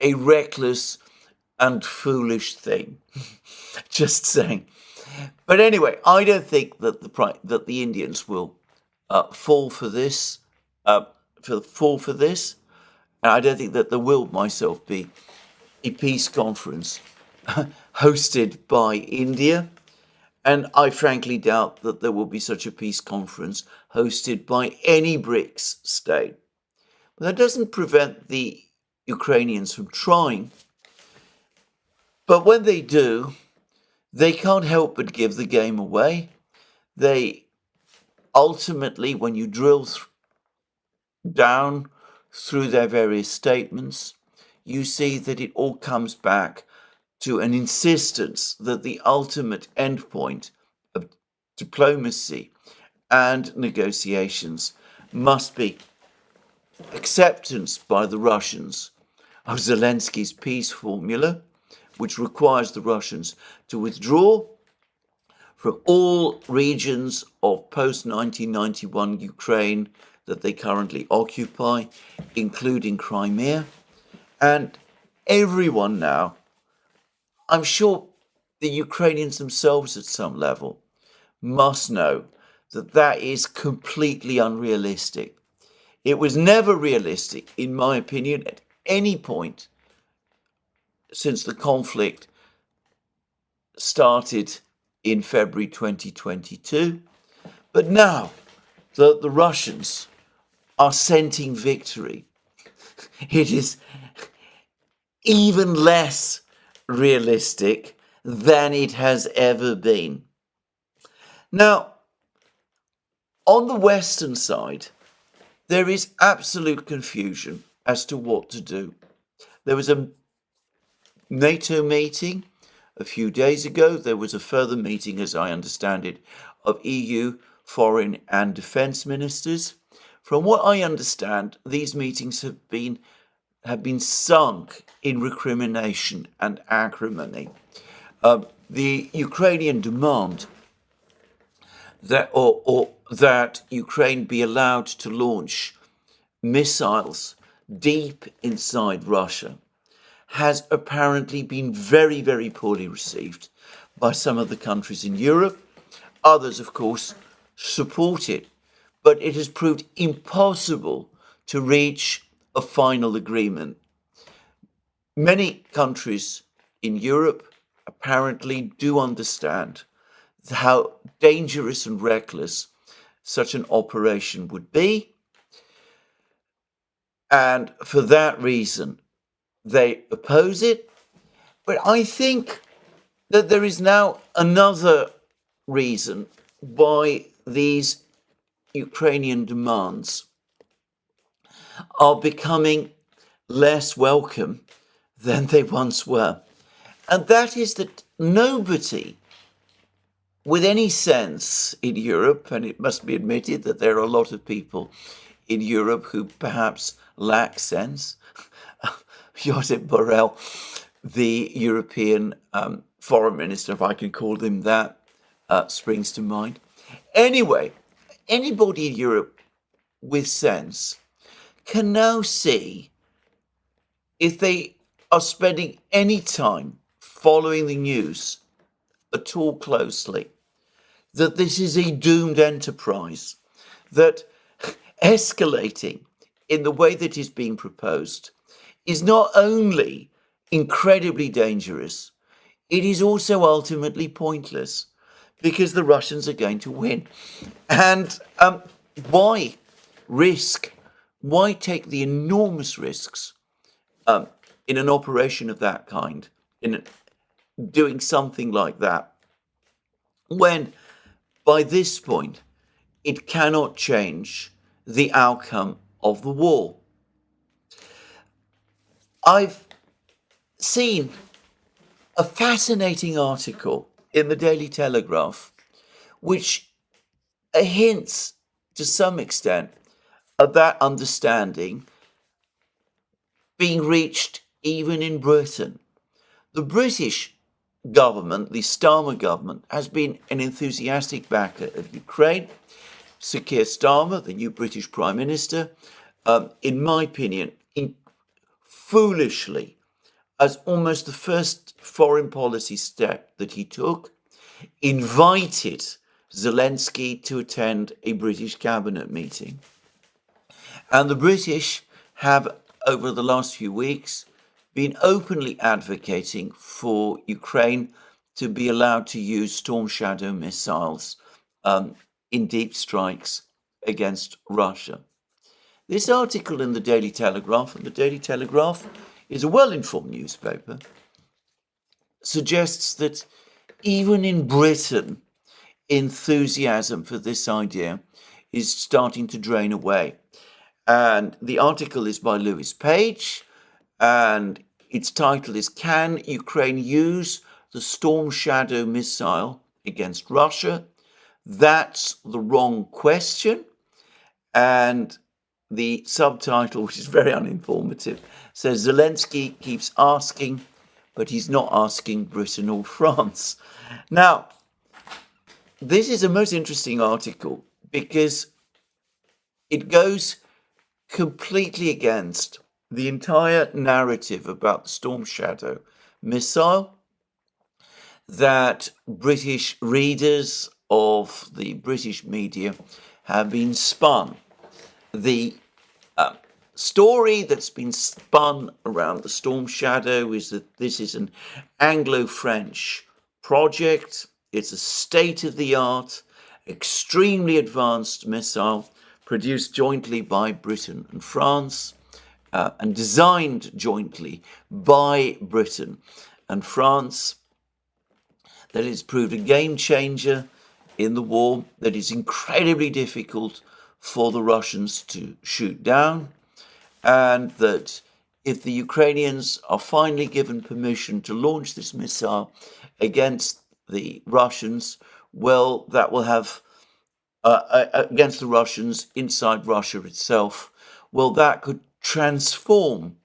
a reckless and foolish thing. Just saying. But anyway, I don't think that the Indians will fall for this. And I don't think that there will myself be a peace conference hosted by India. And I frankly doubt that there will be such a peace conference hosted by any BRICS state. But that doesn't prevent the Ukrainians from trying. But when they do, they can't help but give the game away. They ultimately, when you drill down through their various statements, you see that it all comes back to an insistence that the ultimate endpoint of diplomacy and negotiations must be acceptance by the Russians of Zelensky's peace formula, which requires the Russians to withdraw from all regions of post-1991 Ukraine that they currently occupy, including Crimea. And everyone now, I'm sure the Ukrainians themselves at some level, must know that that is completely unrealistic. It was never realistic, in my opinion, at any point since the conflict started in February 2022. But now that the Russians are scenting victory, it is even less realistic than it has ever been. Now, on the Western side, there is absolute confusion as to what to do. There was a NATO meeting a few days ago. There was a further meeting, as I understand it, of EU foreign and defence ministers. From what I understand, these meetings have been sunk in recrimination and acrimony. The Ukrainian demand that Ukraine be allowed to launch missiles deep inside Russia has apparently been very, very poorly received by some of the countries in Europe. Others, of course, support it. But it has proved impossible to reach a final agreement. Many countries in Europe apparently do understand how dangerous and reckless such an operation would be. And for that reason, they oppose it. But I think that there is now another reason by these Ukrainian demands are becoming less welcome than they once were. And that is that nobody with any sense in Europe, and it must be admitted that there are a lot of people in Europe who perhaps lack sense. Josep Borrell, the European foreign minister, if I can call him that, springs to mind. Anyway, anybody in Europe with sense can now see, if they are spending any time following the news at all closely, that this is a doomed enterprise, that escalating in the way that is being proposed is not only incredibly dangerous, it is also ultimately pointless, because the Russians are going to win. And why risk? Why take the enormous risks in an operation of that kind, in doing something like that, when by this point it cannot change the outcome of the war? I've seen a fascinating article in the Daily Telegraph which hints to some extent of that understanding being reached even in Britain. The British government, the Starmer government, has been an enthusiastic backer of Ukraine. Sir Keir Starmer, the new British Prime Minister, in my opinion, foolishly, as almost the first foreign policy step that he took, invited Zelensky to attend a British cabinet meeting. And the British have, over the last few weeks, been openly advocating for Ukraine to be allowed to use Storm Shadow missiles in deep strikes against Russia. This article in the Daily Telegraph, and the Daily Telegraph is a well-informed newspaper, suggests that even in Britain, enthusiasm for this idea is starting to drain away. And the article is by Lewis Page, and its title is "Can Ukraine Use the Storm Shadow Missile Against Russia?" That's the wrong question. And the subtitle, which is very uninformative, says Zelensky keeps asking, but he's not asking Britain or France. Now, this is a most interesting article because it goes completely against the entire narrative about the Storm Shadow missile that British readers of the British media have been spun. The story that's been spun around the Storm Shadow is that this is an Anglo-French project. It's a state-of-the-art, extremely advanced missile produced jointly by Britain and France, and designed jointly by Britain and France, that it's proved a game changer in the war, that is incredibly difficult for the Russians to shoot down, and that if the Ukrainians are finally given permission to launch this missile against the Russians, well, that will have, against the Russians inside Russia itself, well, that could transform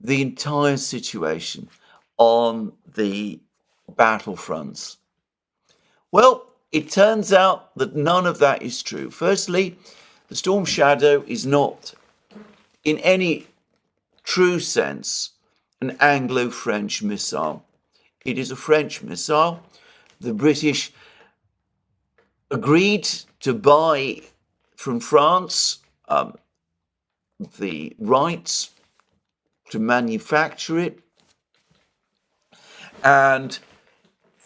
the entire situation on the battlefronts. Well, it turns out that none of that is true. Firstly, the Storm Shadow is not, in any true sense, an Anglo-French missile. It is a French missile. The British agreed to buy from France the rights to manufacture it, and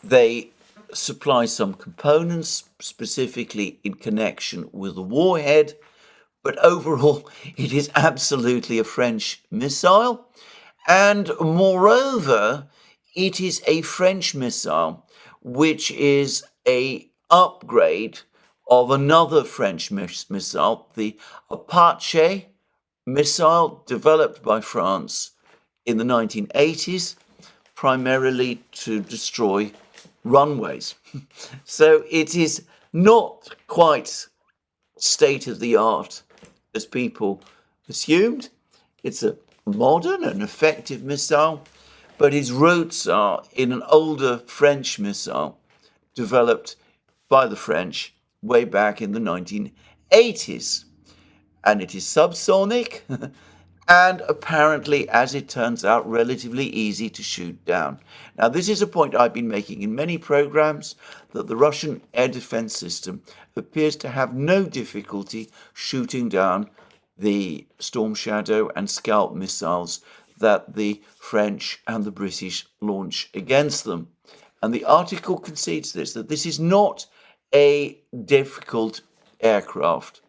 they supply some components specifically in connection with the warhead, but overall it is absolutely a French missile, and moreover it is a French missile which is a upgrade of another French missile, the Apache missile, developed by France in the 1980s, primarily to destroy runways. So it is not quite state of the art as people assumed. It's a modern and effective missile, but its roots are in an older French missile developed by the French way back in the 1980s. And it is subsonic and apparently, as it turns out, relatively easy to shoot down. Now, this is a point I've been making in many programs, that the Russian air defense system appears to have no difficulty shooting down the Storm Shadow and Scalp missiles that the French and the British launch against them. And the article concedes this, that this is not a difficult aircraft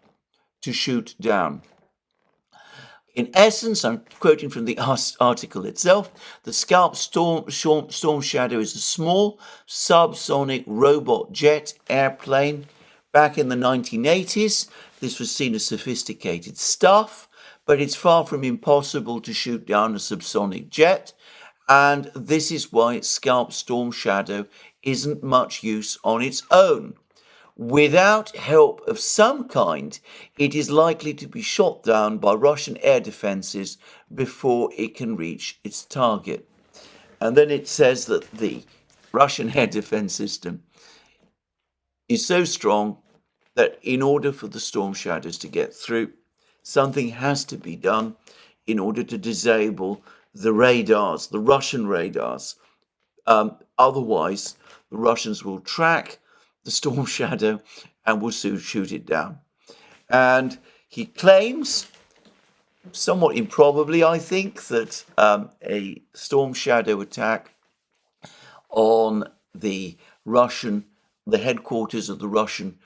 to shoot down. In essence, I'm quoting from the article itself, the Scalp Storm Shadow is a small subsonic robot jet airplane. Back in the 1980s, this was seen as sophisticated stuff, but it's far from impossible to shoot down a subsonic jet, and this is why Scalp Storm Shadow isn't much use on its own. Without help of some kind, it is likely to be shot down by Russian air defenses before it can reach its target. And then it says that the Russian air defense system is so strong that in order for the Storm Shadows to get through, something has to be done in order to disable the radars, the Russian radars. Otherwise, the Russians will track the Storm Shadow and will soon shoot it down. And he claims, somewhat improbably, I think, that a Storm Shadow attack on the headquarters of the Russian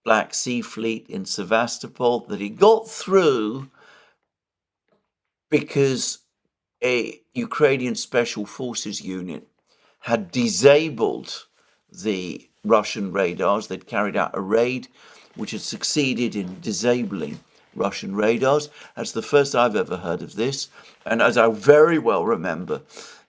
Black Sea Fleet in Sevastopol, that he got through because a Ukrainian Special Forces unit had disabled the Russian radars. They'd carried out a raid which had succeeded in disabling Russian radars. That's the first I've ever heard of this. And as I very well remember,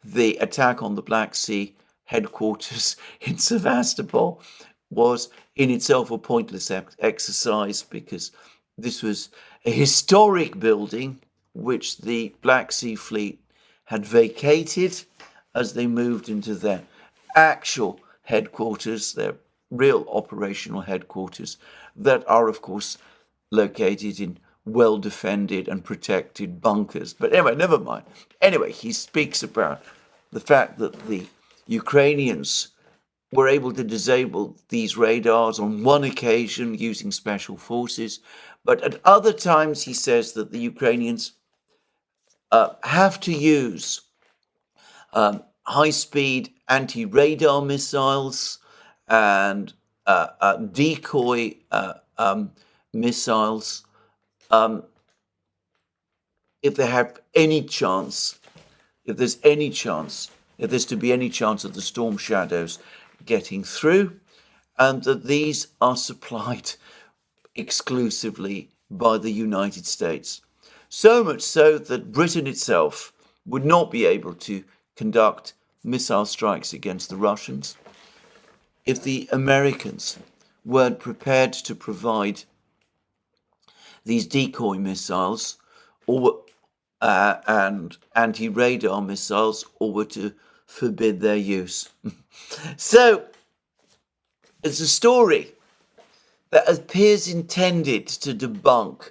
the attack on the Black Sea headquarters in Sevastopol was in itself a pointless exercise, because this was a historic building which the Black Sea Fleet had vacated as they moved into their actual headquarters, their real operational headquarters, that are, of course, located in well-defended and protected bunkers. But anyway, never mind. Anyway, he speaks about the fact that the Ukrainians were able to disable these radars on one occasion using special forces, but at other times he says that the Ukrainians have to use high-speed anti-radar missiles and decoy missiles if they have any chance, if there's to be any chance of the Storm Shadows getting through, and that these are supplied exclusively by the United States. So much so that Britain itself would not be able to conduct missile strikes against the Russians if the Americans weren't prepared to provide these decoy missiles or and anti-radar missiles, or were to forbid their use. So it's a story that appears intended to debunk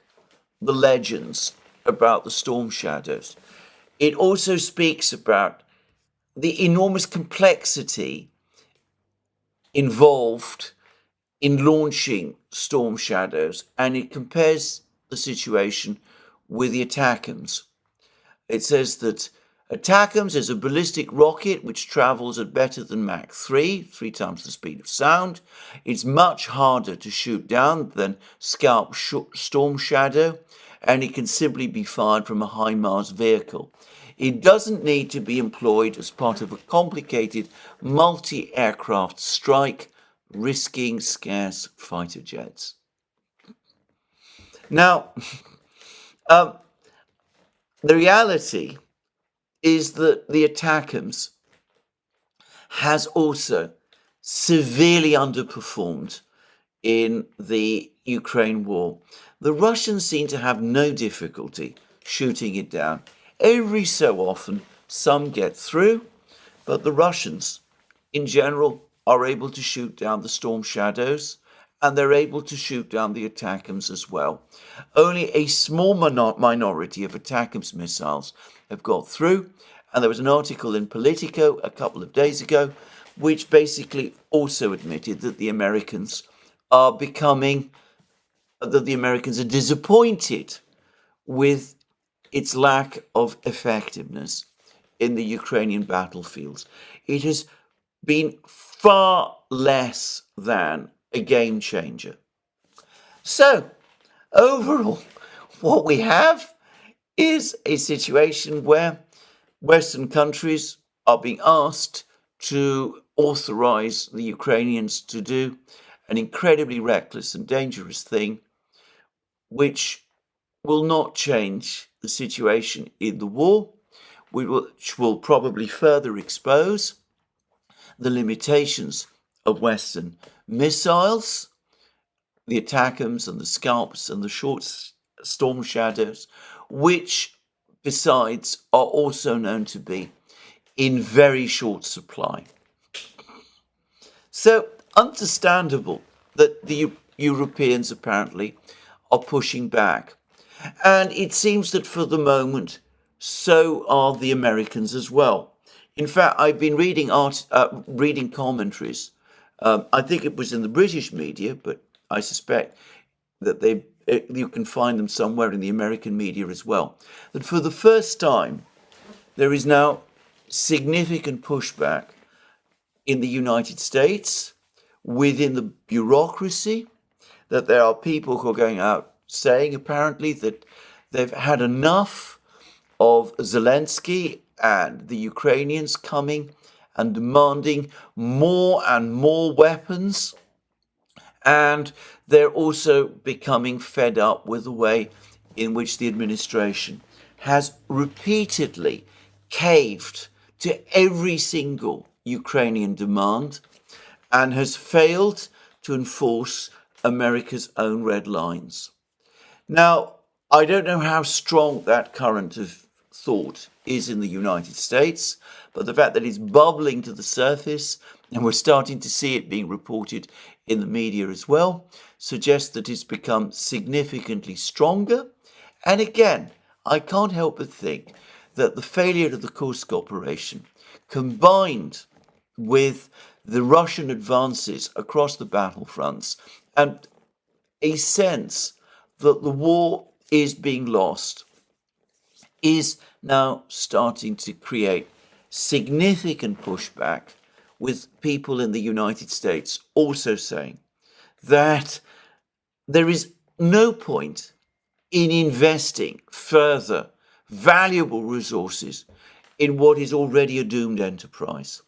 the legends about the Storm Shadows. It also speaks about the enormous complexity involved in launching Storm Shadows, and it compares the situation with the ATACMS. It says that ATACMS is a ballistic rocket which travels at better than Mach 3, 3 times the speed of sound. It's much harder to shoot down than Scalp Storm Shadow, and it can simply be fired from a HIMARS vehicle. It doesn't need to be employed as part of a complicated multi-aircraft strike risking scarce fighter jets. Now, the reality is that the ATACMS has also severely underperformed in the Ukraine war. The Russians seem to have no difficulty shooting it down. Every so often, some get through, but the Russians, in general, are able to shoot down the Storm Shadows, and they're able to shoot down the ATACMS as well. Only a small minority of ATACMS missiles have got through, and there was an article in Politico a couple of days ago which basically also admitted that the Americans are disappointed with its lack of effectiveness in the Ukrainian battlefields. It has been far less than a game changer. So, overall, what we have is a situation where Western countries are being asked to authorize the Ukrainians to do an incredibly reckless and dangerous thing, which will not change the situation in the war, which will probably further expose the limitations of Western missiles, the ATACMS and the Scalps and the short Storm Shadows, which besides are also known to be in very short supply. So understandable that the Europeans apparently are pushing back. And it seems that for the moment, so are the Americans as well. In fact, I've been reading commentaries. I think it was in the British media, but I suspect that you can find them somewhere in the American media as well. That for the first time, there is now significant pushback in the United States, within the bureaucracy, that there are people who are going out saying apparently that they've had enough of Zelensky and the Ukrainians coming and demanding more and more weapons. And they're also becoming fed up with the way in which the administration has repeatedly caved to every single Ukrainian demand and has failed to enforce America's own red lines. Now, I don't know how strong that current of thought is in the United States, but the fact that it's bubbling to the surface, and we're starting to see it being reported in the media as well, suggests that it's become significantly stronger. And again, I can't help but think that the failure of the Kursk operation, combined with the Russian advances across the battlefronts and a sense that the war is being lost, is now starting to create significant pushback, with people in the United States also saying that there is no point in investing further valuable resources in what is already a doomed enterprise.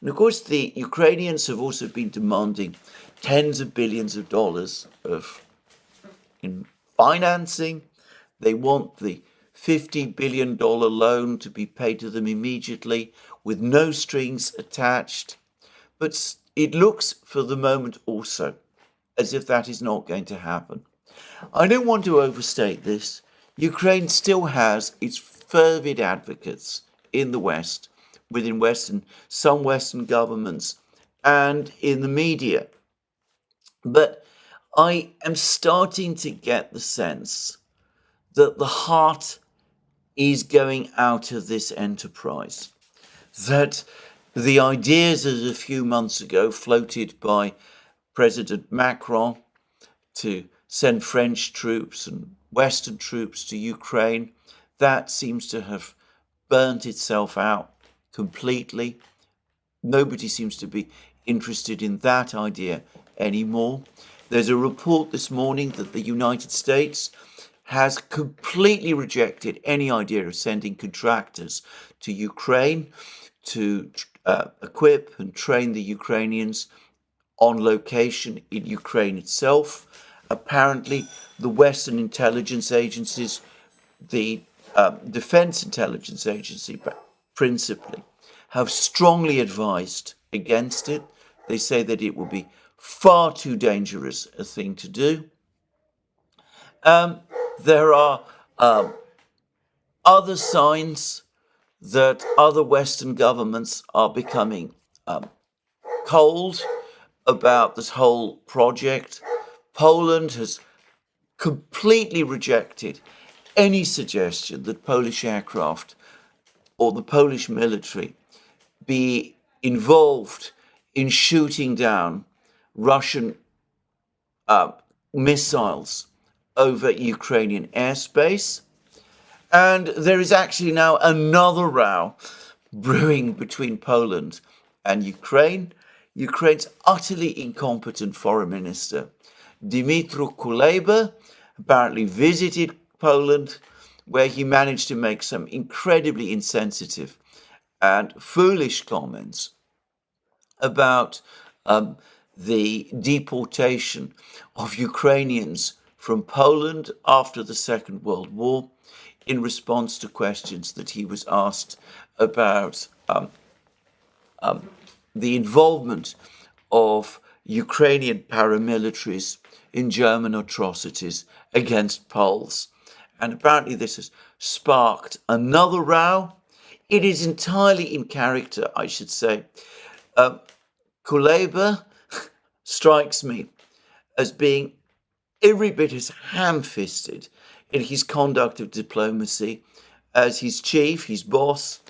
And of course, the Ukrainians have also been demanding tens of billions of dollars in financing. They want the $50 billion loan to be paid to them immediately with no strings attached. But it looks for the moment also as if that is not going to happen. I don't want to overstate this. Ukraine still has its fervid advocates in the West, within some Western governments and in the media. But I am starting to get the sense that the heart is going out of this enterprise. That the ideas as a few months ago floated by President Macron to send French troops and Western troops to Ukraine, that seems to have burnt itself out completely. Nobody seems to be interested in that idea anymore. There's a report this morning that the United States has completely rejected any idea of sending contractors to Ukraine to equip and train the Ukrainians on location in Ukraine itself. Apparently, the Western intelligence agencies, the Defense Intelligence Agency principally, have strongly advised against it. They say that it would be far too dangerous a thing to do. There are other signs that other Western governments are becoming cold about this whole project. Poland has completely rejected any suggestion that Polish aircraft or the Polish military be involved in shooting down Russian missiles over Ukrainian airspace. And there is actually now another row brewing between Poland and Ukraine. Ukraine's utterly incompetent foreign minister, Dmytro Kuleba, apparently visited Poland, where he managed to make some incredibly insensitive and foolish comments about the deportation of Ukrainians from Poland after the Second World War, in response to questions that he was asked about the involvement of Ukrainian paramilitaries in German atrocities against Poles. And apparently this has sparked another row. It is entirely in character, I should say. Kuleba strikes me as being every bit as ham-fisted in his conduct of diplomacy as his chief, his boss,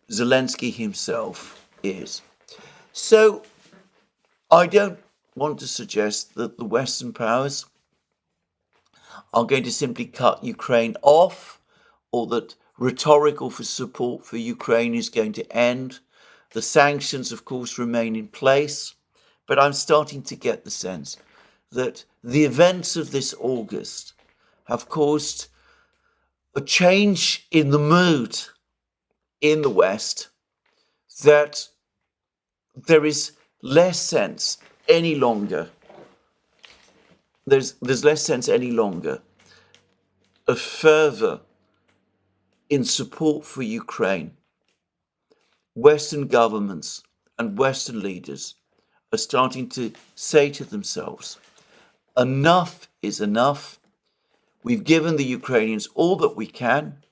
Zelensky himself is. So I don't want to suggest that the Western powers are going to simply cut Ukraine off, or that rhetorical support for Ukraine is going to end. The sanctions, of course, remain in place, but I'm starting to get the sense that the events of this August have caused a change in the mood in the West, that there is less sense any longer. There's less sense any longer of fervor in support for Ukraine. Western governments and Western leaders are starting to say to themselves, enough is enough. We've given the Ukrainians all that we can.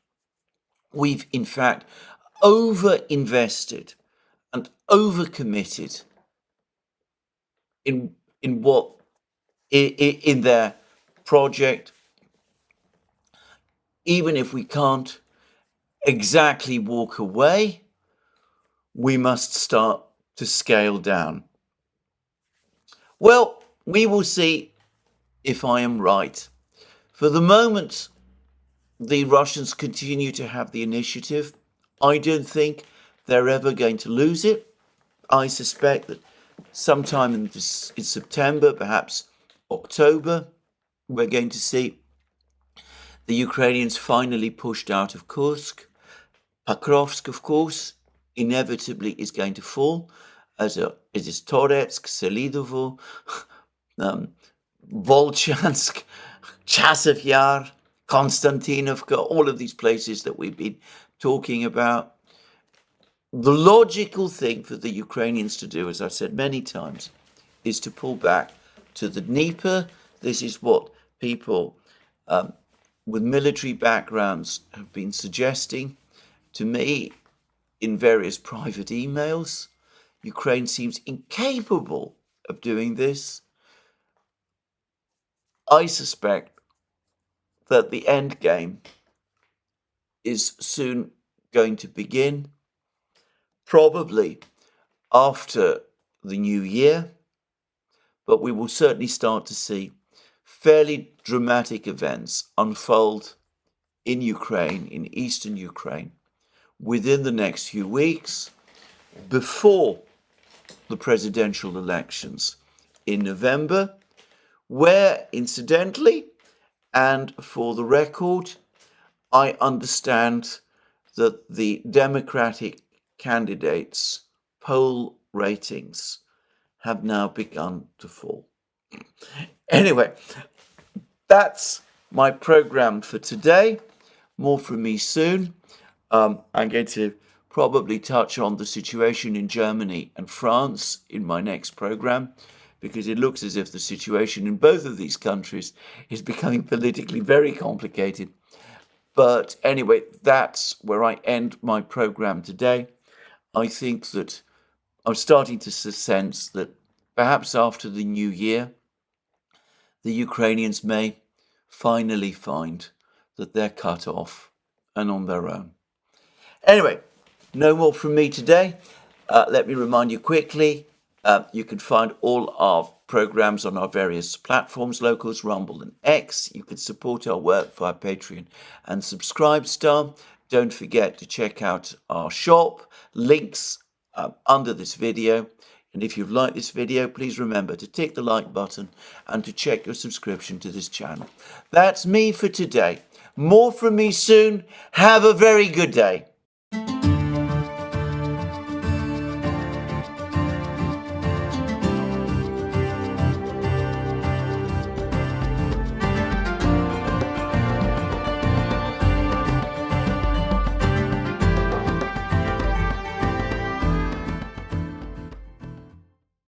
We've, in fact, over-invested and over-committed in their project. Even if we can't exactly walk away, we must start to scale down. Well, we will see if I am right. For the moment, the Russians continue to have the initiative. I don't think they're ever going to lose it. I suspect that sometime in September, perhaps October, we're going to see the Ukrainians finally pushed out of Kursk. Pokrovsk, of course, inevitably is going to fall, as it is Toretsk, Selidovo, Volchansk, Chasiv Yar, Konstantinovka, all of these places that we've been talking about. The logical thing for the Ukrainians to do, as I've said many times, is to pull back to the Dnieper. This is what people with military backgrounds have been suggesting to me in various private emails. Ukraine seems incapable of doing this. I suspect that the end game is soon going to begin, probably after the new year, but we will certainly start to see fairly dramatic events unfold in Ukraine, in eastern Ukraine, within the next few weeks, before the presidential elections in November, where, incidentally, and for the record, I understand that the Democratic candidates' poll ratings have now begun to fall. Anyway, that's my program for today. More from me soon. I'm going to probably touch on the situation in Germany and France in my next program, because it looks as if the situation in both of these countries is becoming politically very complicated. But anyway, that's where I end my program today. I think that I'm starting to sense that perhaps after the new year, the Ukrainians may finally find that they're cut off and on their own. Anyway, no more from me today. Let me remind you quickly, you can find all our programs on our various platforms, Locals, Rumble and X. You can support our work via Patreon and Subscribestar. Don't forget to check out our shop, links under this video. And if you've liked this video, please remember to tick the like button and to check your subscription to this channel. That's me for today. More from me soon. Have a very good day.